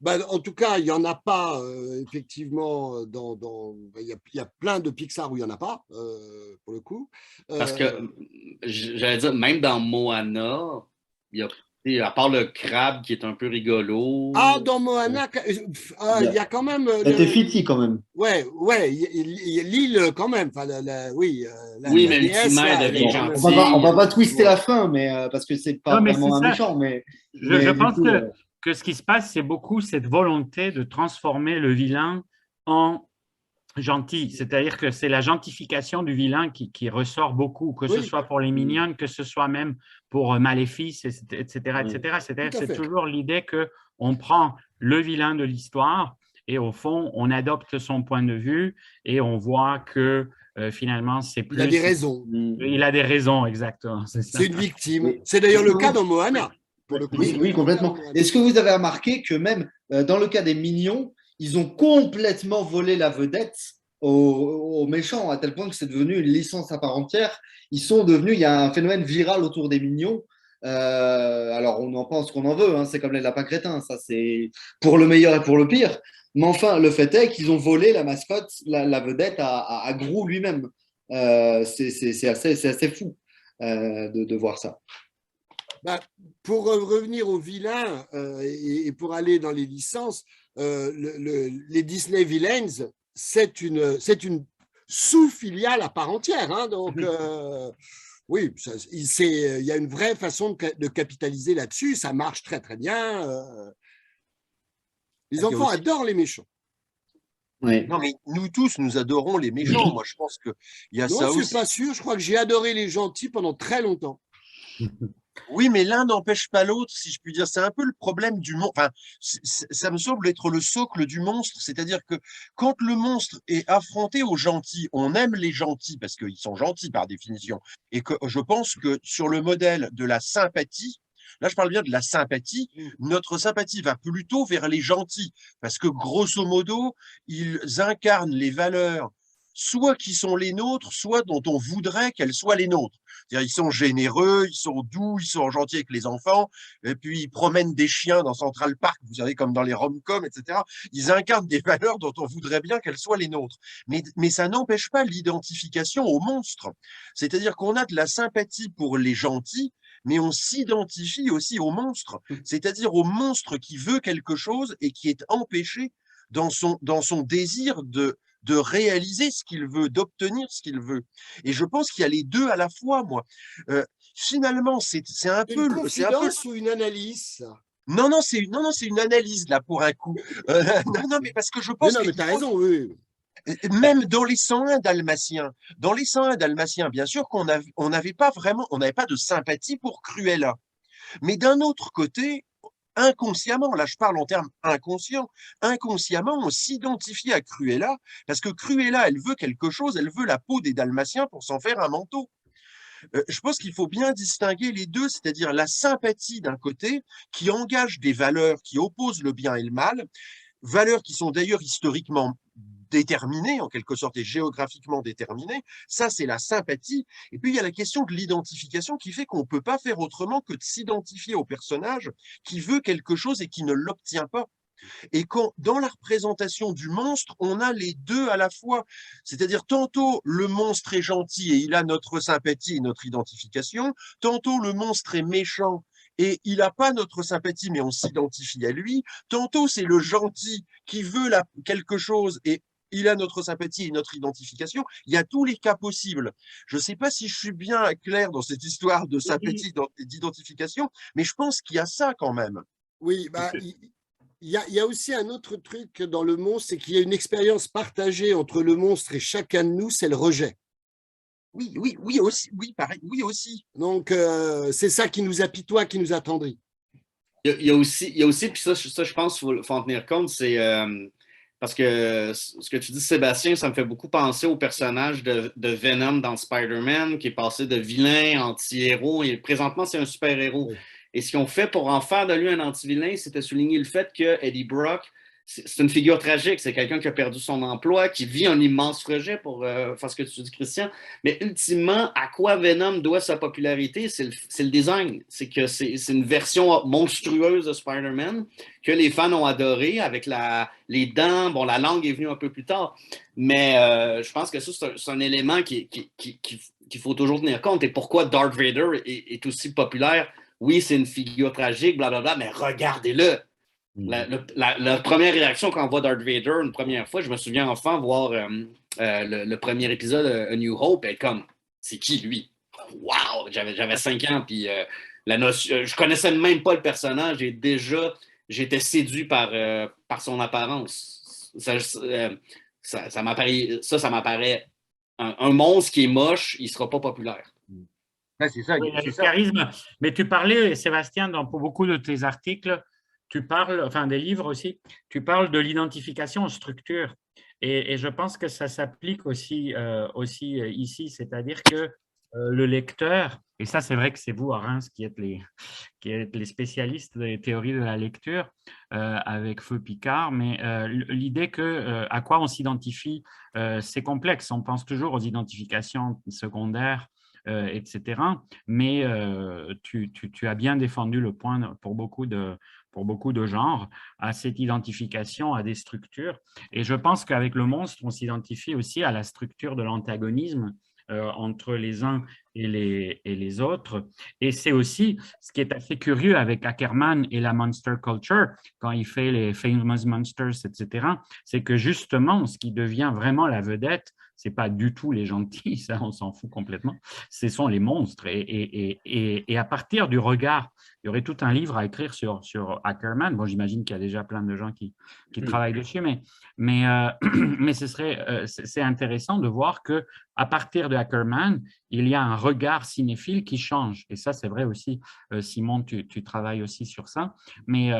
en tout cas, il n'y en a pas, effectivement, il y a plein de Pixar où il n'y en a pas, pour le coup. Parce que, j'allais dire, même dans Moana, il y a, à part le crabe qui est un peu rigolo. Ah, dans Moana, il y a quand même… C'était Fiti, quand même. Ouais, l'île, quand même. Enfin, oui, mais ultimement, elle devient gentille. On va pas twister la fin, mais, parce que c'est pas vraiment un méchant. Mais je pense que ce qui se passe, c'est beaucoup cette volonté de transformer le vilain en gentil. C'est-à-dire que c'est la gentification du vilain qui ressort beaucoup, que ce soit pour les Mignonnes, que ce soit même pour Maléfice, etc. C'est-à-dire c'est toujours l'idée qu'on prend le vilain de l'histoire et au fond, on adopte son point de vue et on voit que finalement, c'est plus… Il a des raisons. Il a des raisons, exactement. C'est une victime. C'est d'ailleurs le cas dans Moana. Pour le coup, oui, complètement. Est-ce que vous avez remarqué que même dans le cas des Mignons, ils ont complètement volé la vedette aux méchants, à tel point que c'est devenu une licence à part entière. Il y a un phénomène viral autour des Mignons. Alors, on en pense qu'on en veut, hein, c'est comme les lapins crétins, ça c'est pour le meilleur et pour le pire. Mais enfin, le fait est qu'ils ont volé la mascotte, la vedette à Gru lui-même. C'est assez fou de voir ça. Pour revenir au vilain et pour aller dans les licences, les Disney Villains, c'est une sous-filiale à part entière. Hein, donc, oui, il y a une vraie façon de capitaliser là-dessus. Ça marche très, très bien. Les enfants adorent les méchants. Oui. Non, mais nous tous, nous adorons les méchants. Moi, je pense qu'il y a ça aussi. Non, je ne suis pas sûr. Je crois que j'ai adoré les gentils pendant très longtemps. Oui, mais l'un n'empêche pas l'autre, si je puis dire. C'est un peu le problème du monstre. Enfin, ça me semble être le socle du monstre. C'est-à-dire que quand le monstre est affronté aux gentils, on aime les gentils parce qu'ils sont gentils par définition. Et que je pense que sur le modèle de la sympathie, là je parle bien de la sympathie, notre sympathie va plutôt vers les gentils. Parce que grosso modo, ils incarnent les valeurs soit qui sont les nôtres, soit dont on voudrait qu'elles soient les nôtres. C'est-à-dire, ils sont généreux, ils sont doux, ils sont gentils avec les enfants, et puis ils promènent des chiens dans Central Park, vous savez, comme dans les rom-coms, etc. Ils incarnent des valeurs dont on voudrait bien qu'elles soient les nôtres. Mais ça n'empêche pas l'identification aux monstres. C'est-à-dire qu'on a de la sympathie pour les gentils, mais on s'identifie aussi aux monstres, c'est-à-dire au monstre qui veut quelque chose et qui est empêché dans son désir de réaliser ce qu'il veut, d'obtenir ce qu'il veut. Et je pense qu'il y a les deux à la fois, moi. Finalement, c'est un peu… Une confidence ou une analyse? Non, c'est une analyse, là, pour un coup. Non, mais parce que je pense… Non, mais tu as raison, oui. Même dans les 101 Dalmatiens, bien sûr qu'on n'avait pas de sympathie pour Cruella. Mais d'un autre côté, inconsciemment, là je parle en termes inconscients, inconsciemment on s'identifie à Cruella parce que Cruella, elle veut quelque chose, elle veut la peau des Dalmatiens pour s'en faire un manteau. Je pense qu'il faut bien distinguer les deux, c'est-à-dire la sympathie d'un côté qui engage des valeurs qui opposent le bien et le mal, valeurs qui sont d'ailleurs historiquement déterminées, en quelque sorte, et géographiquement déterminées. Ça, c'est la sympathie. Et puis, il y a la question de l'identification qui fait qu'on ne peut pas faire autrement que de s'identifier au personnage qui veut quelque chose et qui ne l'obtient pas. Et quand, dans la représentation du monstre, on a les deux à la fois. C'est-à-dire, tantôt, le monstre est gentil et il a notre sympathie et notre identification. Tantôt, le monstre est méchant et il n'a pas notre sympathie, mais on s'identifie à lui. Tantôt, c'est le gentil qui veut quelque chose et il a notre sympathie et notre identification. Il y a tous les cas possibles. Je ne sais pas si je suis bien clair dans cette histoire de sympathie et d'identification, mais je pense qu'il y a ça quand même. Oui, bah, il y a aussi un autre truc dans le monstre, c'est qu'il y a une expérience partagée entre le monstre et chacun de nous, c'est le rejet. Oui aussi, oui, pareil, oui aussi. Donc, c'est ça qui nous apitoie, qui nous attendrit. Il y a aussi, puis ça, je pense qu'il faut en tenir compte, c'est parce que ce que tu dis, Sébastien, ça me fait beaucoup penser au personnage de Venom dans Spider-Man, qui est passé de vilain, anti-héros, et présentement, c'est un super-héros. Oui. Et ce qu'ils ont fait pour en faire de lui un anti-vilain, c'était souligner le fait que Eddie Brock, c'est une figure tragique, c'est quelqu'un qui a perdu son emploi, qui vit un immense rejet pour faire ce que tu dis, Christian. Mais ultimement, à quoi Venom doit sa popularité? C'est le design. C'est que c'est une version monstrueuse de Spider-Man que les fans ont adoré avec les dents. Bon, la langue est venue un peu plus tard. Mais je pense que ça, c'est un élément qu'il faut toujours tenir compte. Et pourquoi Darth Vader est aussi populaire? Oui, c'est une figure tragique, blablabla, mais regardez-le. La première réaction quand on voit Darth Vader une première fois, je me souviens enfant voir le premier épisode A New Hope, et comme, c'est qui lui? Wow! J'avais 5 ans, puis je connaissais même pas le personnage et déjà j'étais séduit par son apparence. Ça m'apparaît un monstre qui est moche, il sera pas populaire. C'est ça, Oui, il y a c'est le ça. charisme. Mais tu parlais, Sébastien, pour beaucoup de tes articles, tu parles, enfin des livres aussi, tu parles de l'identification en structure. Et je pense que ça s'applique aussi, ici, c'est-à-dire que le lecteur, et ça c'est vrai que c'est vous à Reims qui êtes les spécialistes des théories de la lecture avec Feu Picard, mais l'idée que à quoi on s'identifie, c'est complexe. On pense toujours aux identifications secondaires, etc. Mais tu as bien défendu le point pour beaucoup de genres, à cette identification à des structures. Et je pense qu'avec le monstre, on s'identifie aussi à la structure de l'antagonisme entre les uns et les autres. Et c'est aussi ce qui est assez curieux avec Ackerman et la monster culture, quand il fait les famous monsters, etc., c'est que justement, ce qui devient vraiment la vedette, ce n'est pas du tout les gentils, ça on s'en fout complètement, ce sont les monstres. Et à partir du regard, il y aurait tout un livre à écrire sur Ackerman. Bon, j'imagine qu'il y a déjà plein de gens qui travaillent dessus, mais c'est intéressant de voir que à partir de Ackerman, il y a un regard cinéphile qui change. Et ça, c'est vrai aussi, Simon, tu travailles aussi sur ça. Mais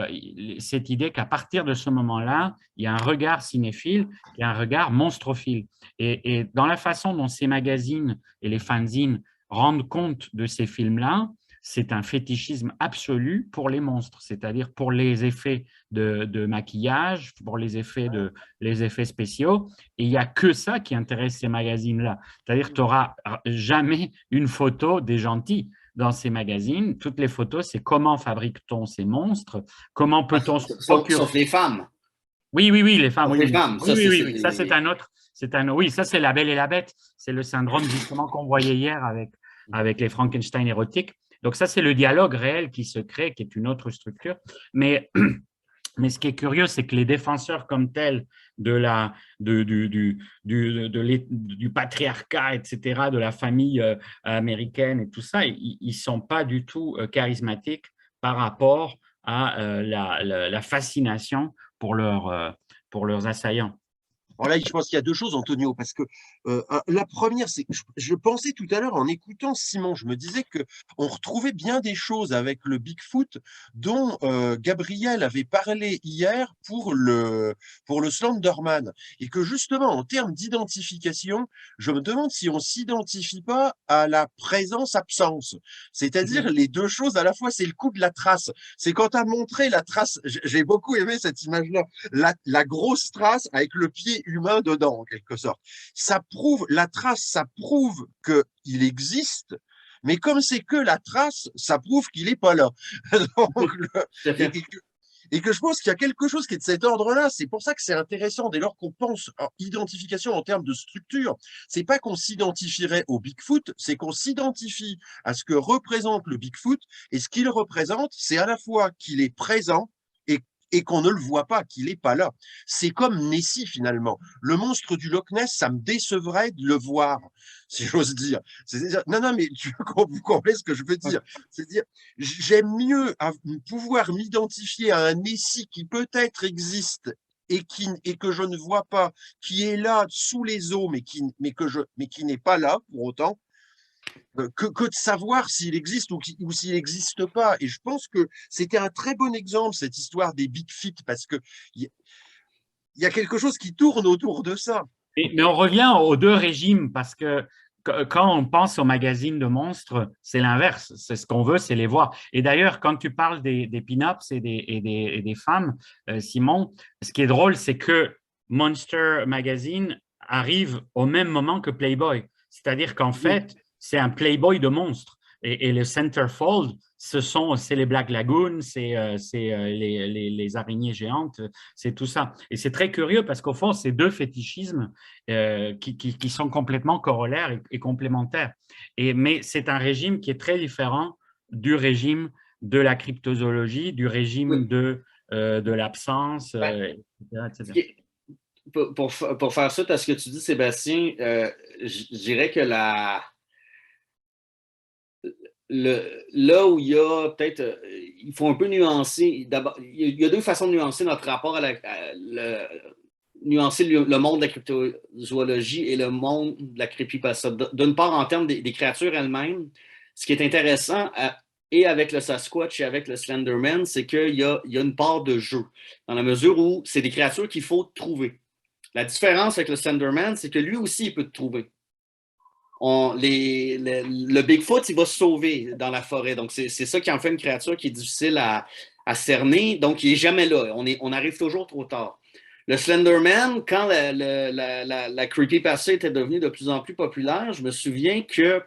cette idée qu'à partir de ce moment-là, il y a un regard cinéphile et un regard monstrophile. Et dans la façon dont ces magazines et les fanzines rendent compte de ces films-là, c'est un fétichisme absolu pour les monstres, c'est-à-dire pour les effets de maquillage, pour les effets spéciaux. Et il n'y a que ça qui intéresse ces magazines-là. C'est-à-dire que tu n'auras jamais une photo des gentils dans ces magazines. Toutes les photos, c'est comment fabrique-t-on ces monstres, comment peut-on se procurer… Sauf les femmes. Oui, les femmes. Sauf Oui, les femmes. oui. Ça, c'est un autre. Oui, ça, c'est La Belle et la Bête. C'est le syndrome justement qu'on voyait hier avec les Frankenstein érotiques. Donc ça, c'est le dialogue réel qui se crée, qui est une autre structure. Mais ce qui est curieux, c'est que les défenseurs comme tels du patriarcat, etc., de la famille américaine et tout ça, ils ne sont pas du tout charismatiques par rapport à la fascination pour leurs assaillants. Alors là, je pense qu'il y a deux choses, Antonio, parce que la première, c'est que je pensais tout à l'heure en écoutant Simon, je me disais qu'on retrouvait bien des choses avec le Bigfoot dont Gabriel avait parlé hier pour le Slenderman. Et que justement, en termes d'identification, je me demande si on ne s'identifie pas à la présence-absence. C'est-à-dire les deux choses à la fois, c'est le coup de la trace. C'est quand tu as montré la trace, j'ai beaucoup aimé cette image-là, la grosse trace avec le pied humain dedans, en quelque sorte. Ça prouve, la trace, ça prouve qu'il existe, mais comme c'est que la trace, ça prouve qu'il n'est pas là. Donc, Et que je pense qu'il y a quelque chose qui est de cet ordre-là. C'est pour ça que c'est intéressant dès lors qu'on pense en identification en termes de structure. C'est pas qu'on s'identifierait au Bigfoot, c'est qu'on s'identifie à ce que représente le Bigfoot. Et ce qu'il représente, c'est à la fois qu'il est présent et qu'on ne le voit pas, qu'il n'est pas là. C'est comme Nessie, finalement. Le monstre du Loch Ness, ça me décevrait de le voir, si j'ose dire. Non, non, mais vous comprenez ce que je veux dire. C'est-à-dire, j'aime mieux pouvoir m'identifier à un Nessie qui peut-être existe et que je ne vois pas, qui est là sous les eaux, mais qui n'est pas là pour autant, que de savoir s'il existe ou s'il n'existe pas. Et je pense que c'était un très bon exemple, cette histoire des Bigfoot, parce qu'il y a quelque chose qui tourne autour de ça. Mais on revient aux deux régimes, parce que quand on pense aux magazines de monstres, c'est l'inverse. C'est ce qu'on veut, c'est les voir. Et d'ailleurs, quand tu parles des pin-ups et des femmes, Simon, ce qui est drôle, c'est que Monster Magazine arrive au même moment que Playboy. C'est-à-dire qu'en fait, c'est un Playboy de monstres. Et le Centerfold, c'est les Black Lagoon, c'est les araignées géantes, c'est tout ça. Et c'est très curieux parce qu'au fond, c'est deux fétichismes qui sont complètement corollaires et complémentaires. Mais c'est un régime qui est très différent du régime de la cryptozoologie, du régime de l'absence, etc. Pour faire suite à ce que tu dis, Sébastien, je dirais que là où il y a peut-être, il faut un peu nuancer. D'abord, il y a deux façons de nuancer notre rapport nuancer le monde de la cryptozoologie et le monde de la creepypasta. D'une part, en termes des créatures elles-mêmes, ce qui est intéressant, et avec le Sasquatch et avec le Slenderman, c'est qu'il y a une part de jeu, dans la mesure où c'est des créatures qu'il faut trouver. La différence avec le Slenderman, c'est que lui aussi, il peut te trouver. Le Bigfoot, il va se sauver dans la forêt. Donc, c'est ça qui en fait une créature qui est difficile à cerner. Donc, il n'est jamais là. On arrive toujours trop tard. Le Slenderman, quand la creepypasta était devenue de plus en plus populaire, je me souviens qu'il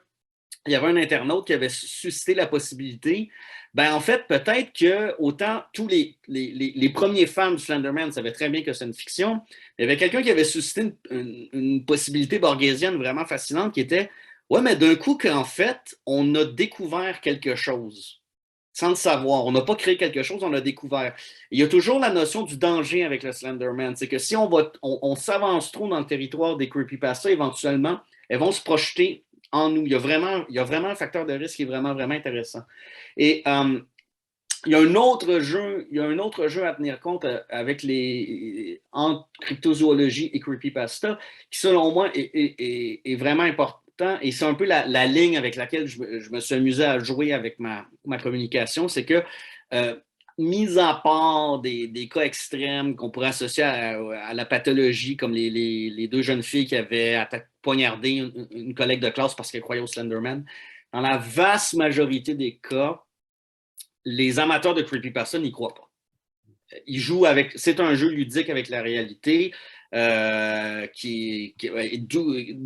y avait un internaute qui avait suscité la possibilité. Ben, en fait, peut-être que autant tous les premiers fans du Slenderman savaient très bien que c'est une fiction, il y avait quelqu'un qui avait suscité une possibilité borgésienne vraiment fascinante qui était ouais, mais d'un coup, qu'en fait, on a découvert quelque chose sans le savoir. On n'a pas créé quelque chose, on l'a découvert. Il y a toujours la notion du danger avec le Slenderman. C'est que si on s'avance trop dans le territoire des creepypasta, éventuellement, elles vont se projeter en nous. Il y a vraiment un facteur de risque qui est vraiment, vraiment intéressant. Et il y a un autre jeu à tenir compte avec entre cryptozoologie et creepypasta qui, selon moi, est vraiment important. Et c'est un peu la ligne avec laquelle je me suis amusé à jouer avec ma communication. C'est que, mis à part des cas extrêmes qu'on pourrait associer à la pathologie, comme les deux jeunes filles qui avaient poignardé une collègue de classe parce qu'elle croyait au Slenderman, dans la vaste majorité des cas, les amateurs de creepypasta n'y croient pas. Ils jouent c'est un jeu ludique avec la réalité,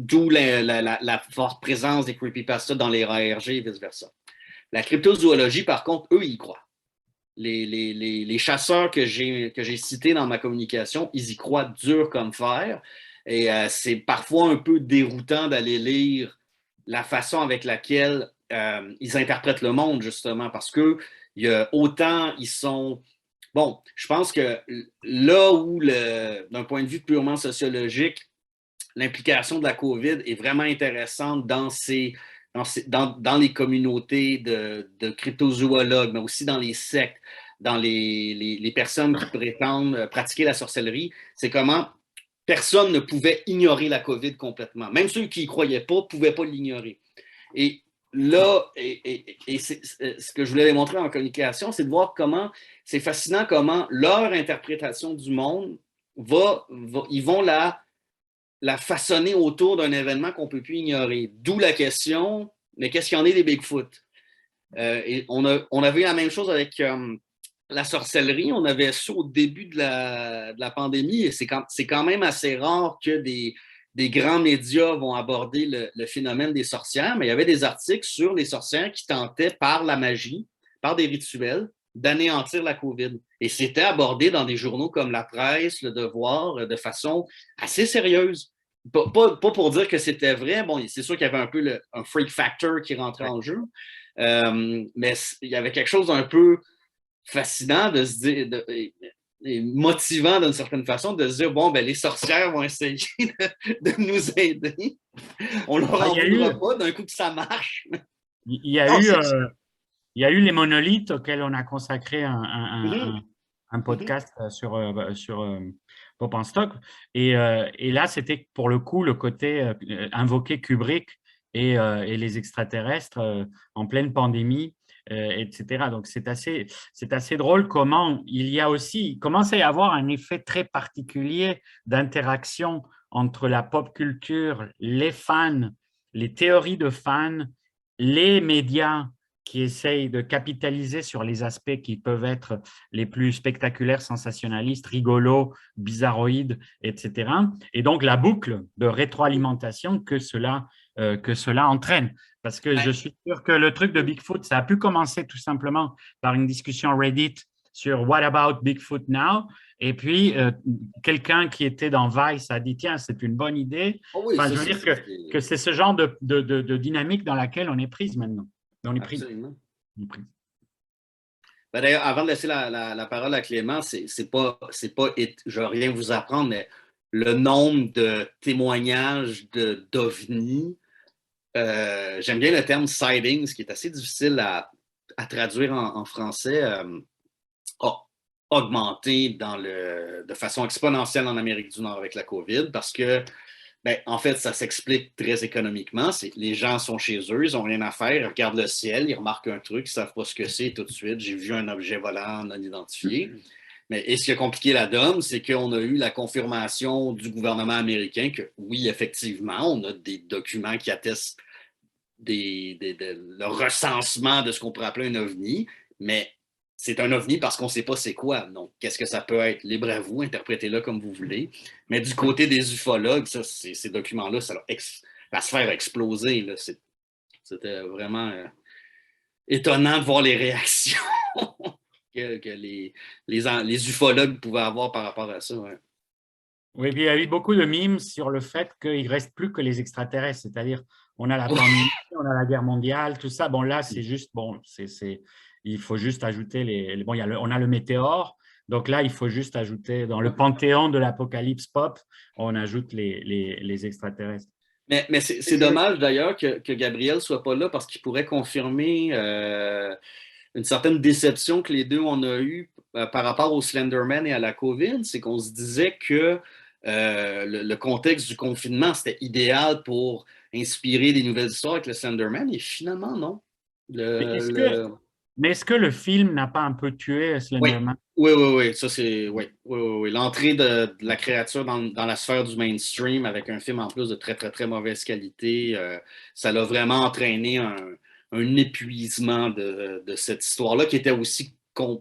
d'où la forte présence des creepypasta dans les ARG et vice-versa. La cryptozoologie, par contre, eux, ils y croient. Les chasseurs que j'ai cités dans ma communication, ils y croient dur comme fer. Et c'est parfois un peu déroutant d'aller lire la façon avec laquelle ils interprètent le monde, justement, parce que autant ils sont... Bon, je pense que là où, d'un point de vue purement sociologique, l'implication de la COVID est vraiment intéressante dans les communautés de cryptozoologues, mais aussi dans les sectes, dans les personnes qui prétendent pratiquer la sorcellerie, c'est comment personne ne pouvait ignorer la COVID complètement. Même ceux qui n'y croyaient pas ne pouvaient pas l'ignorer. Et là, ce que je voulais démontrer en communication, c'est de voir comment, c'est fascinant comment leur interprétation du monde ils vont la façonner autour d'un événement qu'on ne peut plus ignorer. D'où la question, mais qu'est-ce qu'il y en est des Bigfoot? Et on avait eu la même chose avec la sorcellerie. On avait ça au début de la pandémie et c'est quand même assez rare que des grands médias vont aborder le phénomène des sorcières, mais il y avait des articles sur les sorcières qui tentaient par la magie, par des rituels, d'anéantir la COVID. Et c'était abordé dans des journaux comme La Presse, Le Devoir, de façon assez sérieuse. Pas pour dire que c'était vrai. Bon, c'est sûr qu'il y avait un peu un freak factor qui rentrait en jeu. Mais il y avait quelque chose d'un peu fascinant de se dire, et motivant d'une certaine façon, de se dire, bon, ben, les sorcières vont essayer de nous aider. On leur en voudra pas d'un coup que ça marche. Il y a eu les monolithes auxquels on a consacré un podcast sur Pop en Stock. Et là, c'était pour le coup le côté invoquer Kubrick et les extraterrestres en pleine pandémie, etc. Donc, c'est assez drôle comment il commence à y avoir un effet très particulier d'interaction entre la pop culture, les fans, les théories de fans, les médias qui essayent de capitaliser sur les aspects qui peuvent être les plus spectaculaires, sensationnalistes, rigolos, bizarroïdes, etc. Et donc, la boucle de rétroalimentation que cela entraîne. Parce que je suis sûr que le truc de Bigfoot, ça a pu commencer tout simplement par une discussion Reddit sur « What about Bigfoot now ?» Et puis, quelqu'un qui était dans Vice a dit « Tiens, c'est une bonne idée. » Enfin, je veux dire que c'est ce genre de dynamique dans laquelle on est prise maintenant. Absolument. Ben d'ailleurs, avant de laisser la parole à Clément, c'est pas, je vais rien vous apprendre, mais le nombre de témoignages d'OVNI, j'aime bien le terme sightings, qui est assez difficile à traduire en français, a augmenté de façon exponentielle en Amérique du Nord avec la COVID, parce que ben, en fait, ça s'explique très économiquement. Les gens sont chez eux, ils n'ont rien à faire, ils regardent le ciel, ils remarquent un truc, ils ne savent pas ce que c'est tout de suite. J'ai vu un objet volant non identifié. Et ce qui a compliqué la donne, c'est qu'on a eu la confirmation du gouvernement américain que oui, effectivement, on a des documents qui attestent le recensement de ce qu'on pourrait appeler un ovni, mais c'est un ovni parce qu'on ne sait pas c'est quoi. Donc, qu'est-ce que ça peut être? Libre à vous, interprétez-le comme vous voulez. Mais du côté des ufologues, ça, ces documents-là, ça la sphère a explosé. C'était vraiment étonnant de voir les réactions que les ufologues pouvaient avoir par rapport à ça. Ouais. Oui, puis il y a eu beaucoup de mimes sur le fait qu'il ne reste plus que les extraterrestres, c'est-à-dire on a la pandémie, on a la guerre mondiale, tout ça. Bon, là, c'est juste, bon, il faut juste ajouter bon, on a le météore, donc là, il faut juste ajouter dans le panthéon de l'apocalypse pop, on ajoute les extraterrestres. Mais c'est dommage d'ailleurs que Gabriel ne soit pas là parce qu'il pourrait confirmer une certaine déception que les deux on a eue par rapport au Slenderman et à la COVID. C'est qu'on se disait que le contexte du confinement, c'était idéal pour inspirer des nouvelles histoires avec le Slenderman et finalement, non. Mais est-ce que le film n'a pas un peu tué Slenderman? Oui. Ça, c'est. Oui. L'entrée de la créature dans la sphère du mainstream avec un film en plus de très, très, très mauvaise qualité, ça l'a vraiment entraîné un épuisement de cette histoire-là qui était aussi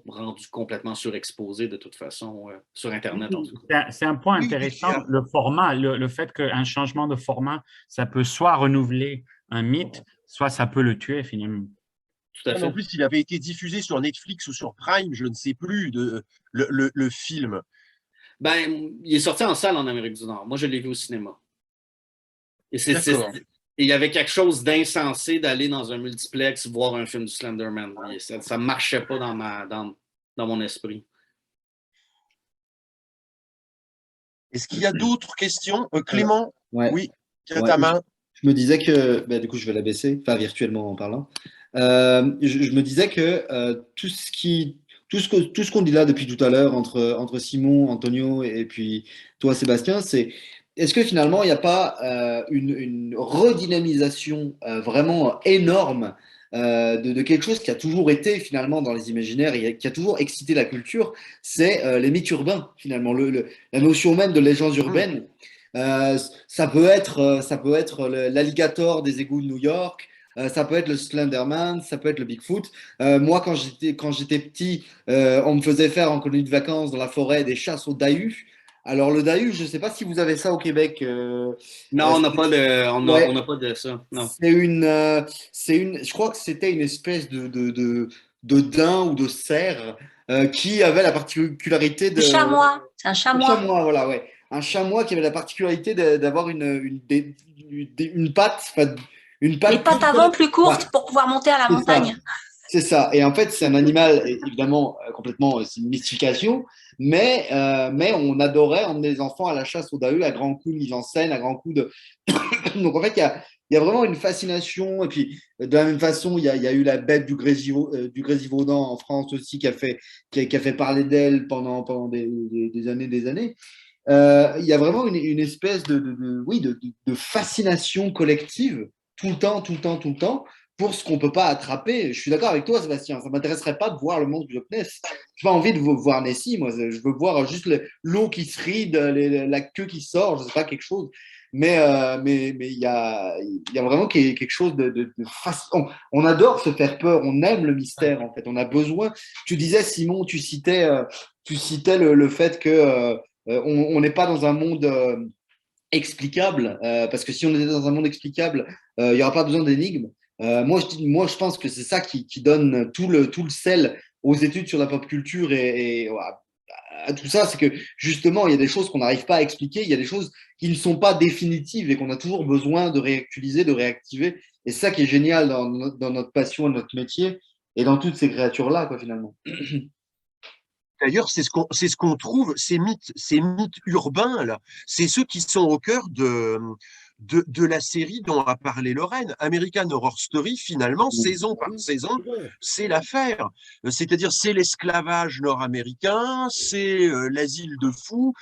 rendu complètement surexposé de toute façon sur Internet. En tout cas. C'est un point intéressant, le format, le fait qu'un changement de format, ça peut soit renouveler un mythe, soit ça peut le tuer finalement. Tout à fait. En plus, il avait été diffusé sur Netflix ou sur Prime, je ne sais plus, le film. Ben, il est sorti en salle en Amérique du Nord. Moi, je l'ai vu au cinéma. Et il y avait quelque chose d'insensé d'aller dans un multiplex voir un film du Slenderman. Ça ne marchait pas dans mon esprit. Est-ce qu'il y a d'autres questions? Clément? Ouais. Oui, tiens ta main. Je me disais que, du coup, je vais la baisser, enfin virtuellement en parlant. Je me disais que tout ce qu'on dit là depuis tout à l'heure entre Simon, Antonio et puis toi, Sébastien, c'est est-ce que finalement il n'y a pas une redynamisation vraiment énorme de quelque chose qui a toujours été finalement dans les imaginaires et qui a toujours excité la culture, c'est les mythes urbains finalement, la notion même de légende urbaine. Ça peut être l'alligator des égouts de New York. Ça peut être le Slenderman, ça peut être le Bigfoot. Moi, quand j'étais petit, on me faisait faire en colonie de vacances dans la forêt des chasses au Dahu. Alors, le Dahu, je ne sais pas si vous avez ça au Québec. Non, on n'a pas de ça. Non. Je crois que c'était une espèce de de daim ou de cerf qui avait la particularité de… Chamois, c'est un Un chamois. chamois, voilà, ouais. Un chamois qui avait la particularité d'avoir une patte, enfin, une Les patte pattes plus avant plus voilà, courtes pour pouvoir monter à la c'est ça. montagne. C'est ça. Et en fait, c'est un animal, évidemment, complètement, c'est une mystification, mais on adorait emmener les enfants à la chasse au Dahu à grands coups de mise en scène, à grands coups de… Donc, en fait, il y a vraiment une fascination. Et puis, de la même façon, il y a eu la bête du Grésivaudan en France aussi qui a fait parler d'elle pendant des années, des années. Il y a vraiment une espèce oui, de fascination collective tout le temps, tout le temps, tout le temps, pour ce qu'on ne peut pas attraper. Je suis d'accord avec toi, Sébastien. Ça ne m'intéresserait pas de voir le monstre du Loch Ness. Je n'ai pas envie de voir Nessie, moi. Je veux voir juste l'eau qui se ride, la queue qui sort, je ne sais pas, quelque chose. Mais il y a vraiment quelque chose de fascinant. On adore se faire peur, on aime le mystère, en fait. On a besoin. Tu disais, Simon, tu citais le fait que on n'est pas dans un monde explicable, parce que si on était dans un monde explicable, il n'y aura pas besoin d'énigmes. Moi, je pense que c'est ça qui donne tout le sel aux études sur la pop culture et à tout ça, c'est que justement, il y a des choses qu'on n'arrive pas à expliquer, il y a des choses qui ne sont pas définitives et qu'on a toujours besoin de réactualiser, de réactiver. Et c'est ça qui est génial dans notre passion, notre métier et dans toutes ces créatures-là, quoi, finalement. D'ailleurs, c'est ce qu'on trouve, ces mythes urbains, là, c'est ceux qui sont au cœur de la série dont a parlé Lorraine. American Horror Story, finalement, saison par saison, c'est l'affaire. C'est-à-dire, c'est l'esclavage nord-américain, c'est l'asile de fous,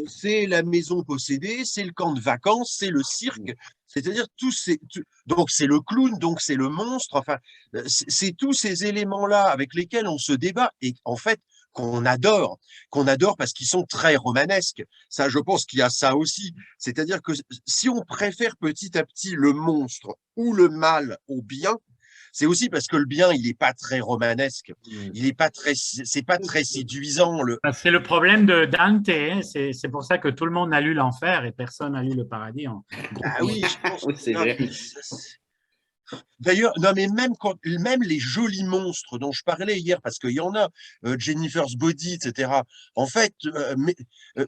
c'est la maison possédée, c'est le camp de vacances, c'est le cirque. C'est-à-dire, donc c'est le clown, donc c'est le monstre. Enfin, c'est tous ces éléments-là avec lesquels on se débat. Et en fait, qu'on adore parce qu'ils sont très romanesques. Ça, je pense qu'il y a ça aussi. C'est-à-dire que si on préfère petit à petit le monstre ou le mal au bien, c'est aussi parce que le bien, il n'est pas très romanesque. Il n'est pas très, c'est pas très séduisant. C'est le problème de Dante. Hein. C'est pour ça que tout le monde a lu l'enfer et personne n'a lu le paradis. Ah oui, je pense. Oui, c'est vrai. D'ailleurs, non, mais même les jolis monstres dont je parlais hier, parce qu'il y en a, Jennifer's Body, etc. En fait,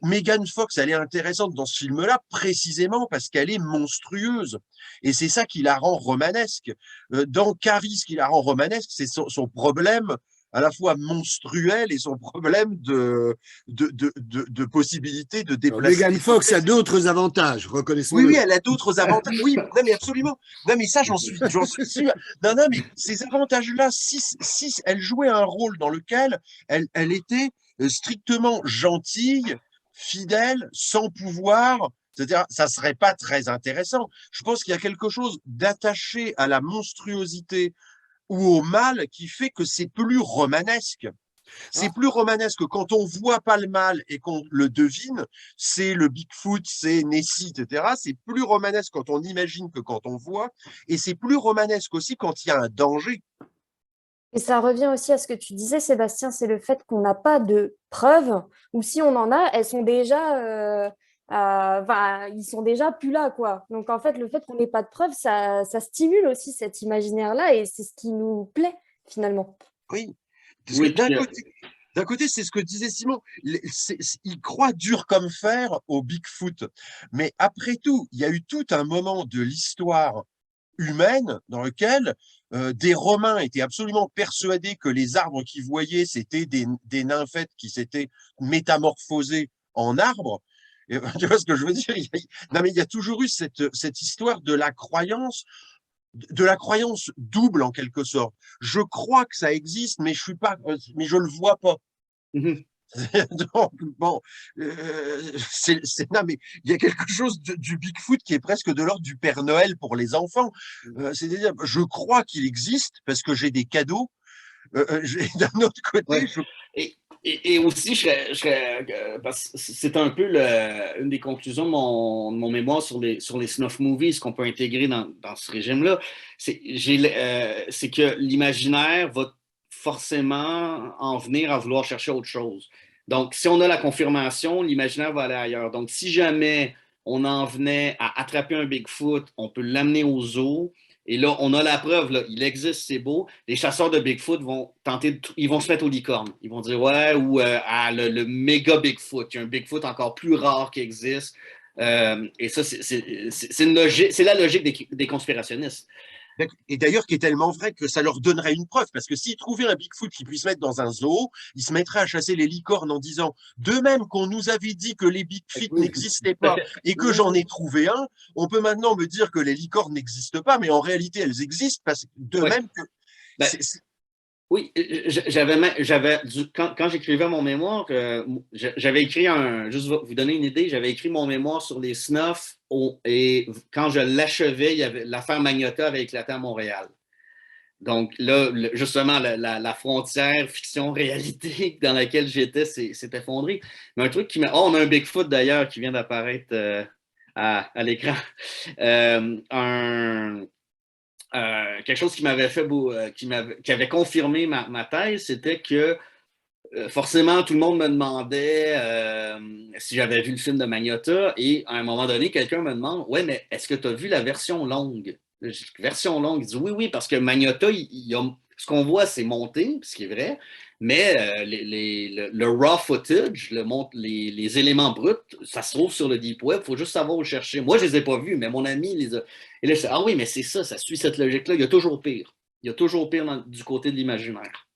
Megan Fox, elle est intéressante dans ce film-là, précisément parce qu'elle est monstrueuse. Et c'est ça qui la rend romanesque. Dans Carrie, ce qui la rend romanesque, c'est son problème à la fois monstruel et son problème de possibilité de déplacer. Megan Fox a d'autres avantages, reconnaissons-le. Oui, elle a d'autres avantages. Oui, non, mais absolument. Non, mais ça, j'en suis sûr. Non, mais ces avantages-là, si elle jouait un rôle dans lequel elle était strictement gentille, fidèle, sans pouvoir, c'est-à-dire, ça serait pas très intéressant. Je pense qu'il y a quelque chose d'attaché à la monstruosité ou au mal qui fait que c'est plus romanesque. C'est plus romanesque quand on voit pas le mal et qu'on le devine. C'est le Bigfoot, c'est Nessie, etc. C'est plus romanesque quand on imagine que quand on voit. Et c'est plus romanesque aussi quand il y a un danger. Et ça revient aussi à ce que tu disais, Sébastien, c'est le fait qu'on n'a pas de preuves, ou si on en a, elles sont déjà, ils sont déjà plus là, quoi. Donc en fait, le fait qu'on n'ait pas de preuves, ça stimule aussi cet imaginaire-là, et c'est ce qui nous plaît finalement. Oui. Parce que d'un côté, c'est ce que disait Simon, il croit dur comme fer au Bigfoot. Mais après tout, il y a eu tout un moment de l'histoire humaine dans lequel des Romains étaient absolument persuadés que les arbres qu'ils voyaient, c'était des nymphètes qui s'étaient métamorphosées en arbres. Et, tu vois ce que je veux dire? Non, mais il y a toujours eu cette histoire de la croyance double en quelque sorte. Je crois que ça existe, mais je le vois pas. Donc, bon, non, mais il y a quelque chose du Bigfoot qui est presque de l'ordre du Père Noël pour les enfants. C'est-à-dire, je crois qu'il existe parce que j'ai des cadeaux. D'un autre côté, ouais. Et aussi, parce que c'est un peu une des conclusions de mon mémoire sur les snuff movies qu'on peut intégrer dans ce régime-là, c'est que l'imaginaire va forcément en venir à vouloir chercher autre chose. Donc, si on a la confirmation, l'imaginaire va aller ailleurs. Donc, si jamais on en venait à attraper un Bigfoot, on peut l'amener au zoo Et là, on a la preuve, là, il existe, c'est beau. Les chasseurs de Bigfoot vont tenter, ils vont se mettre aux licornes. Ils vont dire, ouais, ou le méga Bigfoot. Il y a un Bigfoot encore plus rare qui existe. Et ça, c'est la logique des conspirationnistes. Et d'ailleurs, qui est tellement vrai que ça leur donnerait une preuve, parce que s'ils trouvaient un Bigfoot qui puisse mettre dans un zoo, ils se mettraient à chasser les licornes en disant, de même qu'on nous avait dit que les Bigfoot n'existaient pas et que j'en ai trouvé un, on peut maintenant me dire que les licornes n'existent pas, mais en réalité, elles existent, parce que de même que... Oui, quand j'écrivais mon mémoire, j'avais écrit juste vous donner une idée, j'avais écrit mon mémoire sur les snuffs et quand je l'achevais, il y avait l'affaire Magnota avait éclaté à Montréal. Donc là, justement, la frontière fiction-réalité dans laquelle j'étais s'est effondrée. Mais un truc qui m'a... Oh, on a un Bigfoot d'ailleurs qui vient d'apparaître à l'écran. Quelque chose qui m'avait fait qui avait confirmé ma thèse, c'était que forcément, tout le monde me demandait si j'avais vu le film de Magnota et à un moment donné, quelqu'un me demande « Ouais, mais est-ce que tu as vu la version longue? » Version longue, il dit « Oui, parce que Magnota, ce qu'on voit, c'est monté, ce qui est vrai, mais le raw footage, les éléments bruts, ça se trouve sur le deep web, il faut juste savoir où chercher. Moi, je ne les ai pas vus, mais mon ami les a. Et là, je dis, ah oui, mais c'est ça suit cette logique-là. Il y a toujours pire. Il y a toujours pire du côté de l'imaginaire.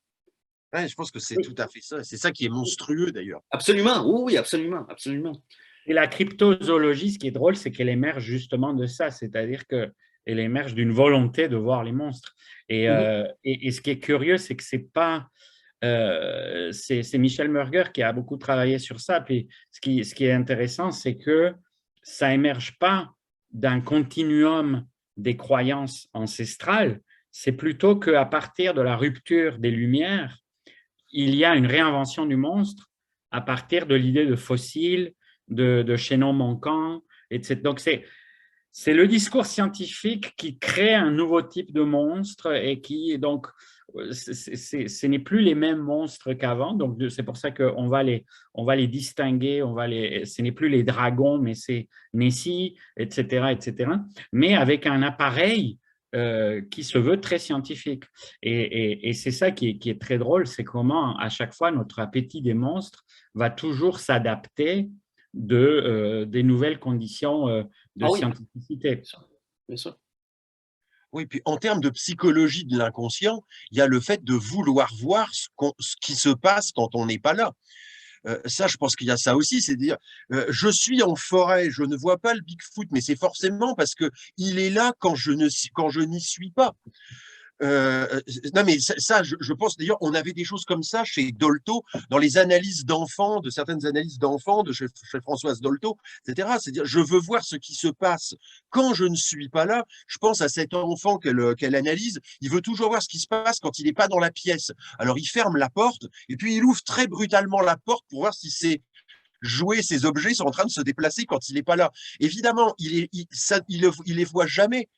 Ouais, je pense que c'est tout à fait ça. C'est ça qui est monstrueux, d'ailleurs. Absolument, oui, absolument, absolument. Et la cryptozoologie, ce qui est drôle, c'est qu'elle émerge justement de ça, c'est-à-dire qu'elle émerge d'une volonté de voir les monstres. Et ce qui est curieux, c'est que c'est pas... c'est Michel Murger qui a beaucoup travaillé sur ça. Puis ce qui est intéressant, c'est que ça émerge pas d'un continuum des croyances ancestrales, c'est plutôt qu'à partir de la rupture des Lumières, il y a une réinvention du monstre à partir de l'idée de fossiles, de chaînons manquants, etc. Donc, c'est le discours scientifique qui crée un nouveau type de monstre et qui, donc, ce n'est plus les mêmes monstres qu'avant. Donc, c'est pour ça qu'on va les distinguer. Ce n'est plus les dragons, mais c'est Nessie, etc., etc. Mais avec un appareil qui se veut très scientifique. Et c'est ça qui est très drôle, c'est comment à chaque fois notre appétit des monstres va toujours s'adapter des nouvelles conditions de scientificité. Bien sûr. Oui, puis en termes de psychologie de l'inconscient, il y a le fait de vouloir voir ce qui se passe quand on n'est pas là. Ça, je pense qu'il y a ça aussi, c'est dire, je suis en forêt, je ne vois pas le Bigfoot, mais c'est forcément parce que il est là quand je n'y suis pas. Non, mais ça, je pense d'ailleurs, on avait des choses comme ça chez Dolto, dans les analyses d'enfants, de certaines analyses d'enfants, chez Françoise Dolto, etc. C'est-à-dire, je veux voir ce qui se passe quand je ne suis pas là. Je pense à cet enfant qu'elle analyse, il veut toujours voir ce qui se passe quand il n'est pas dans la pièce. Alors, il ferme la porte, et puis il ouvre très brutalement la porte pour voir si ces objets sont en train de se déplacer quand il n'est pas là. Évidemment, il les voit jamais,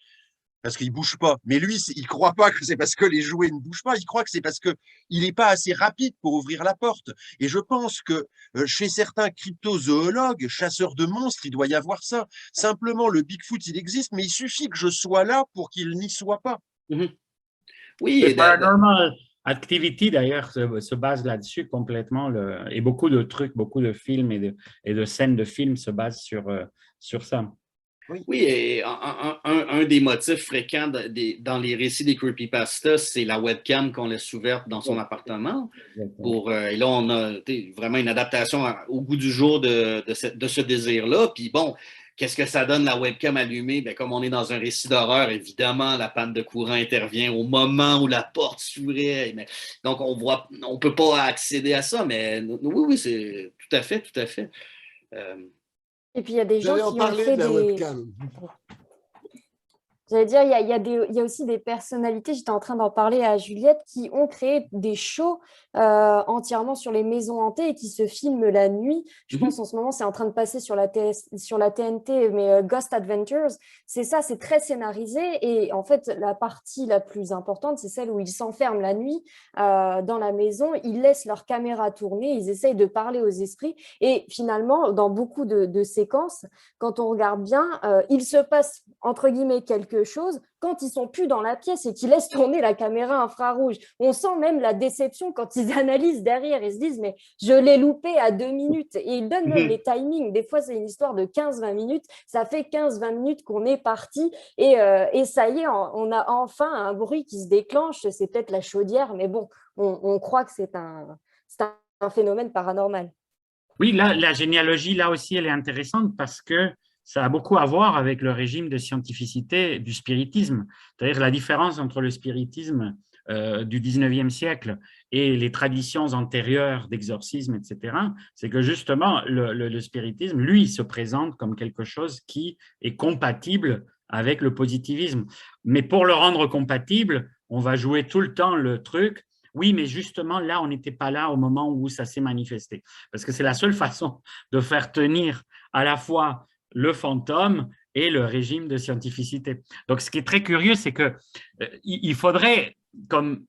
parce qu'il ne bouge pas. Mais lui, il ne croit pas que c'est parce que les jouets ne bougent pas, il croit que c'est parce qu'il n'est pas assez rapide pour ouvrir la porte. Et je pense que chez certains cryptozoologues, chasseurs de monstres, il doit y avoir ça. Simplement, le Bigfoot, il existe, mais il suffit que je sois là pour qu'il n'y soit pas. Oui. Le Paranormal Activity, d'ailleurs, se base là-dessus complètement. Et beaucoup de trucs, beaucoup de films et de scènes de films se basent sur ça. Oui, et un des motifs fréquents dans les récits des creepypastas, c'est la webcam qu'on laisse ouverte dans son appartement. Et là, on a vraiment une adaptation au goût du jour de ce désir-là. Puis bon, qu'est-ce que ça donne la webcam allumée? Bien, comme on est dans un récit d'horreur, évidemment, la panne de courant intervient au moment où la porte s'ouvrait. Donc, on peut pas accéder à ça, mais oui, c'est tout à fait, tout à fait. Et puis, il y a des gens qui ont fait des... webcam. J'allais dire, il y a aussi des personnalités, j'étais en train d'en parler à Juliette, qui ont créé des shows entièrement sur les maisons hantées et qui se filment la nuit. Je pense en ce moment, c'est en train de passer sur la TNT, mais Ghost Adventures, c'est ça, c'est très scénarisé. Et en fait, la partie la plus importante, c'est celle où ils s'enferment la nuit dans la maison, ils laissent leur caméra tourner, ils essayent de parler aux esprits. Et finalement, dans beaucoup de séquences, quand on regarde bien, il se passe, entre guillemets, quelque chose quand ils sont plus dans la pièce et qu'ils laissent tourner la caméra infrarouge. On sent même la déception quand ils analysent derrière et se disent mais je l'ai loupé à 2 minutes. Et ils donnent même les timings. Des fois, c'est une histoire de 15-20 minutes. Ça fait 15-20 minutes qu'on est parti et ça y est, on a enfin un bruit qui se déclenche. C'est peut-être la chaudière, mais bon, on croit que c'est un phénomène paranormal. Oui, là, la généalogie, là aussi, elle est intéressante parce que ça a beaucoup à voir avec le régime de scientificité du spiritisme. C'est-à-dire la différence entre le spiritisme du 19e siècle et les traditions antérieures d'exorcisme, etc., c'est que justement, le spiritisme, lui, se présente comme quelque chose qui est compatible avec le positivisme. Mais pour le rendre compatible, on va jouer tout le temps le truc. Oui, mais justement, là, on n'était pas là au moment où ça s'est manifesté. Parce que c'est la seule façon de faire tenir à la fois le fantôme et le régime de scientificité. Donc, ce qui est très curieux, c'est qu'il faudrait comme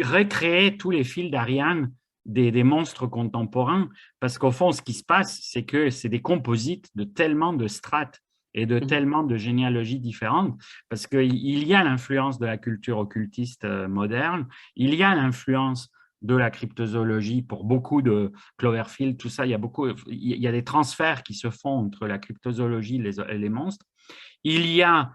recréer tous les fils d'Ariane des monstres contemporains, parce qu'au fond, ce qui se passe, c'est que c'est des composites de tellement de strates et de tellement de généalogies différentes, parce qu'il y a l'influence de la culture occultiste moderne, il y a l'influence de la cryptozoologie pour beaucoup de Cloverfield, tout ça, il y a des transferts qui se font entre la cryptozoologie et les monstres. Il y a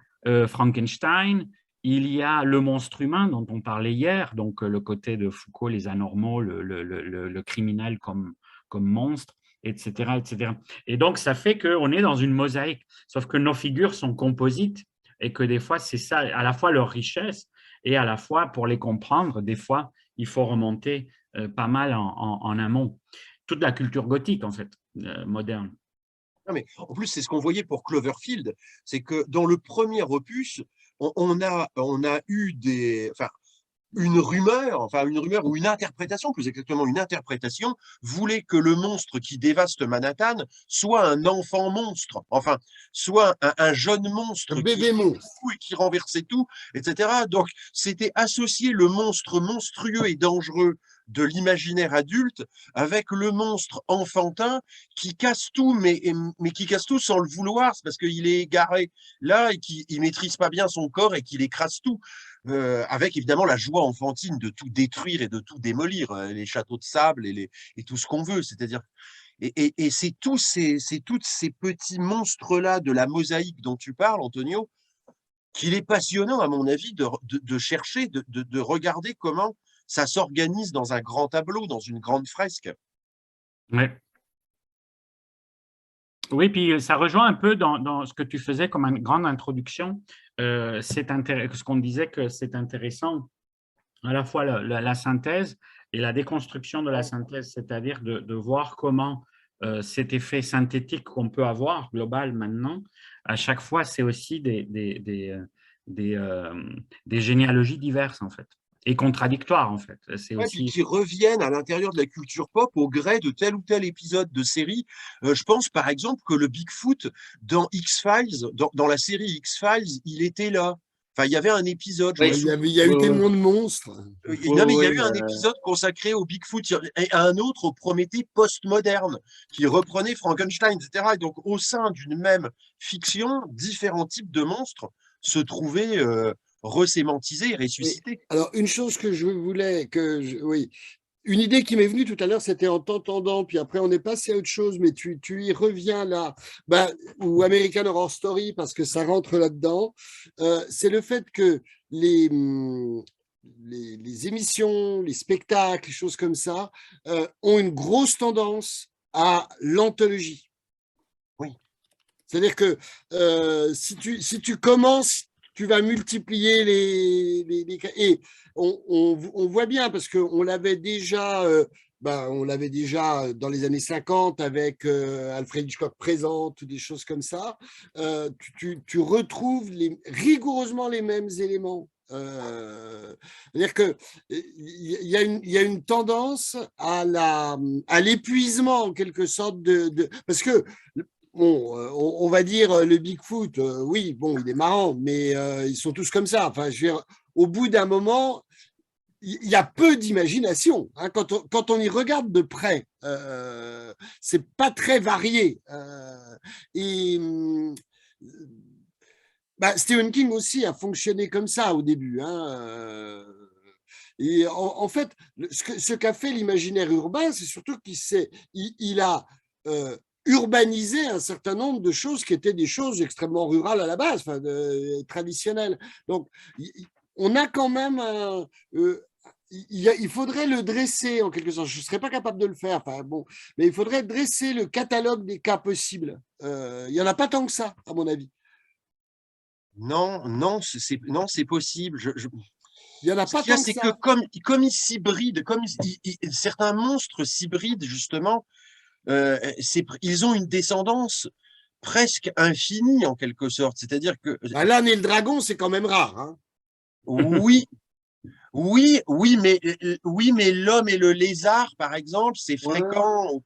Frankenstein, il y a le monstre humain dont on parlait hier, donc le côté de Foucault, les anormaux, le criminel comme monstre, etc., etc. Et donc, ça fait qu'on est dans une mosaïque, sauf que nos figures sont composites et que des fois, c'est ça, à la fois leur richesse et à la fois, pour les comprendre, des fois, il faut remonter pas mal en amont. Toute la culture gothique, en fait, moderne. Non, mais en plus, c'est ce qu'on voyait pour Cloverfield, c'est que dans le premier opus, on a eu une rumeur ou une interprétation, plus exactement une interprétation, voulait que le monstre qui dévaste Manhattan soit un enfant monstre, enfin, soit un jeune monstre, un bébé monstre et qui renversait tout, etc. Donc, c'était associer le monstre monstrueux et dangereux de l'imaginaire adulte avec le monstre enfantin qui casse tout, mais qui casse tout sans le vouloir, c'est parce qu'il est égaré là et qu'il ne maîtrise pas bien son corps et qu'il écrase tout. Avec évidemment la joie enfantine de tout détruire et de tout démolir, les châteaux de sable et tout ce qu'on veut. C'est-à-dire, et c'est tous ces petits monstres-là de la mosaïque dont tu parles, Antonio, qu'il est passionnant, à mon avis, de chercher, de regarder comment ça s'organise dans un grand tableau, dans une grande fresque. Ouais. Oui, puis ça rejoint un peu dans ce que tu faisais comme une grande introduction. Ce qu'on disait que c'est intéressant, à la fois la synthèse et la déconstruction de la synthèse, c'est-à-dire de voir comment cet effet synthétique qu'on peut avoir, global maintenant, à chaque fois, c'est aussi des généalogies diverses, en fait, et contradictoires, en fait. C'est Ouais, aussi... puis qui reviennent à l'intérieur de la culture pop au gré de tel ou tel épisode de série. Je pense par exemple que le Bigfoot dans X-Files, dans la série X-Files, il était là. Enfin, il y avait un épisode. Oui. Il y a eu tellement de monstres. Non, mais il y a eu un épisode consacré au Bigfoot et un autre au Prométhée post-moderne qui reprenait Frankenstein, etc. Et donc, au sein d'une même fiction, différents types de monstres se trouvaient resémantisés et ressuscités. Alors, une chose que je voulais, oui, une idée qui m'est venue tout à l'heure, c'était en t'entendant, puis après on est passé à autre chose, mais tu y reviens là, ou American Horror Story, parce que ça rentre là-dedans, c'est le fait que les émissions, les spectacles, les choses comme ça, ont une grosse tendance à l'anthologie. Oui. C'est-à-dire que si tu commences, tu vas multiplier et on voit bien parce qu'on l'avait déjà dans les années 50 avec Alfred Hitchcock présente ou des choses comme ça. Tu retrouves rigoureusement les mêmes éléments. C'est-à-dire que il y a une tendance à l'épuisement en quelque sorte parce que bon, on va dire le Bigfoot, oui, bon, il est marrant, mais ils sont tous comme ça. Enfin, je veux dire, au bout d'un moment, il y a peu d'imagination. Hein, quand on y regarde de près, c'est pas très varié. Et Stephen King aussi a fonctionné comme ça au début. Et en fait, ce qu'a fait l'imaginaire urbain, c'est surtout qu'il a urbanisé un certain nombre de choses qui étaient des choses extrêmement rurales à la base, traditionnelles. Donc, on a quand même il faudrait le dresser en quelque sorte. Je ne serais pas capable de le faire, mais il faudrait dresser le catalogue des cas possibles. Il n'y en a pas tant que ça, à mon avis. Non, c'est possible. Il n'y en a pas tant que c'est ça. que comme ils s'hybrident, certains monstres s'hybrident justement, ils ont une descendance presque infinie en quelque sorte. C'est-à-dire que l'âne et le dragon, c'est quand même rare. Hein. Oui, mais l'homme et le lézard, par exemple, c'est fréquent.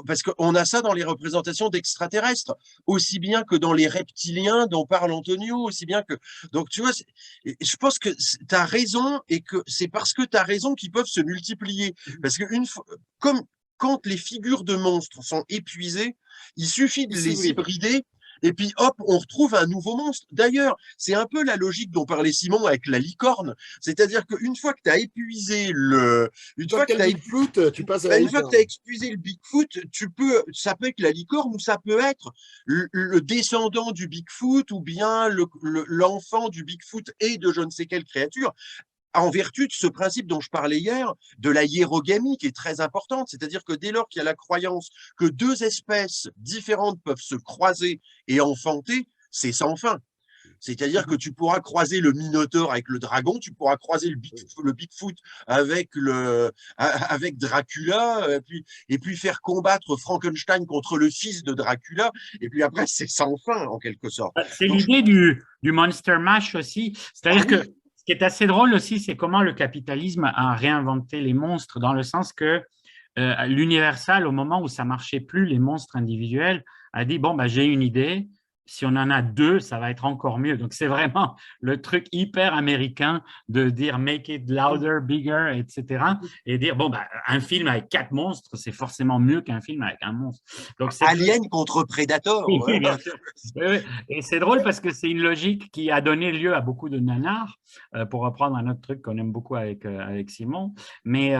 Parce qu'on a ça dans les représentations d'extraterrestres, aussi bien que dans les reptiliens dont parle Antonio, aussi bien que… Donc, tu vois, je pense que tu as raison et que c'est parce que tu as raison qu'ils peuvent se multiplier. Parce que quand les figures de monstres sont épuisées, il suffit de les hybrider et puis hop, on retrouve un nouveau monstre. D'ailleurs, c'est un peu la logique dont parlait Simon avec la licorne. C'est-à-dire qu'une fois que tu as épuisé une fois que tu as épuisé le Bigfoot, ça peut être la licorne ou ça peut être le descendant du Bigfoot ou bien l'enfant du Bigfoot et de je ne sais quelle créature. En vertu de ce principe dont je parlais hier, de la hiérogamie qui est très importante, c'est-à-dire que dès lors qu'il y a la croyance que deux espèces différentes peuvent se croiser et enfanter, c'est sans fin. C'est-à-dire que tu pourras croiser le Minotaure avec le dragon, tu pourras croiser le Bigfoot avec Dracula, et puis faire combattre Frankenstein contre le fils de Dracula, et puis après, c'est sans fin, en quelque sorte. C'est l'idée du Monster Mash aussi. C'est-à-dire que ce qui est assez drôle aussi, c'est comment le capitalisme a réinventé les monstres, dans le sens que l'Universal, au moment où ça ne marchait plus, les monstres individuels, a dit, bon, j'ai une idée, si on en a deux, ça va être encore mieux. Donc, c'est vraiment le truc hyper américain de dire make it louder, bigger, etc. Et dire, un film avec 4 monstres, c'est forcément mieux qu'un film avec un monstre. Donc, Alien contre Predator. Oui, bien sûr. Oui. Et c'est drôle parce que c'est une logique qui a donné lieu à beaucoup de nanars, pour reprendre un autre truc qu'on aime beaucoup avec Simon. Mais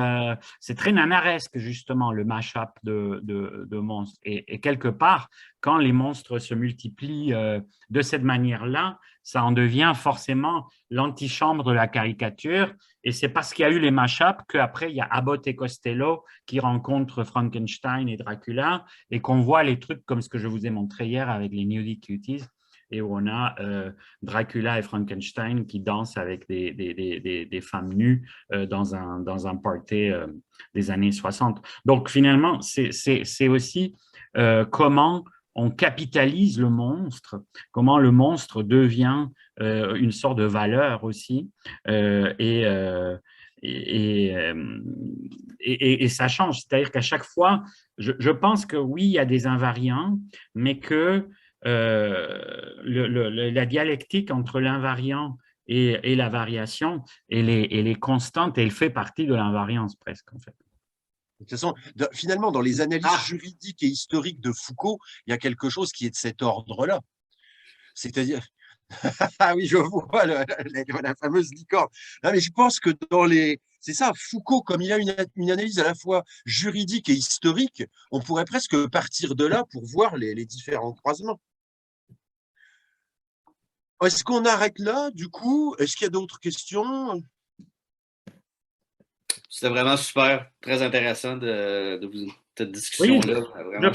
c'est très nanaresque, justement, le mash-up de monstres. Et quelque part, quand les monstres se multiplient de cette manière-là, ça en devient forcément l'antichambre de la caricature. Et c'est parce qu'il y a eu les mash-up qu'après, il y a Abbott et Costello qui rencontrent Frankenstein et Dracula et qu'on voit les trucs comme ce que je vous ai montré hier avec les Nudie Cuties, et où on a Dracula et Frankenstein qui dansent avec des femmes nues dans un party des années 60. Donc, finalement, c'est aussi comment on capitalise le monstre, comment le monstre devient une sorte de valeur aussi, et ça change. C'est-à-dire qu'à chaque fois, je pense que oui, il y a des invariants, mais que la dialectique entre l'invariant et la variation, elle est constante et elle fait partie de l'invariance presque, en fait. De toute façon, finalement, dans les analyses juridiques et historiques de Foucault, il y a quelque chose qui est de cet ordre-là. C'est-à-dire… Ah oui, je vois la fameuse licorne. Non, mais je pense que c'est ça, Foucault, comme il a une analyse à la fois juridique et historique, on pourrait presque partir de là pour voir les différents croisements. Est-ce qu'on arrête là, du coup? Est-ce qu'il y a d'autres questions? C'était vraiment super, très intéressant de cette discussion-là. Oui,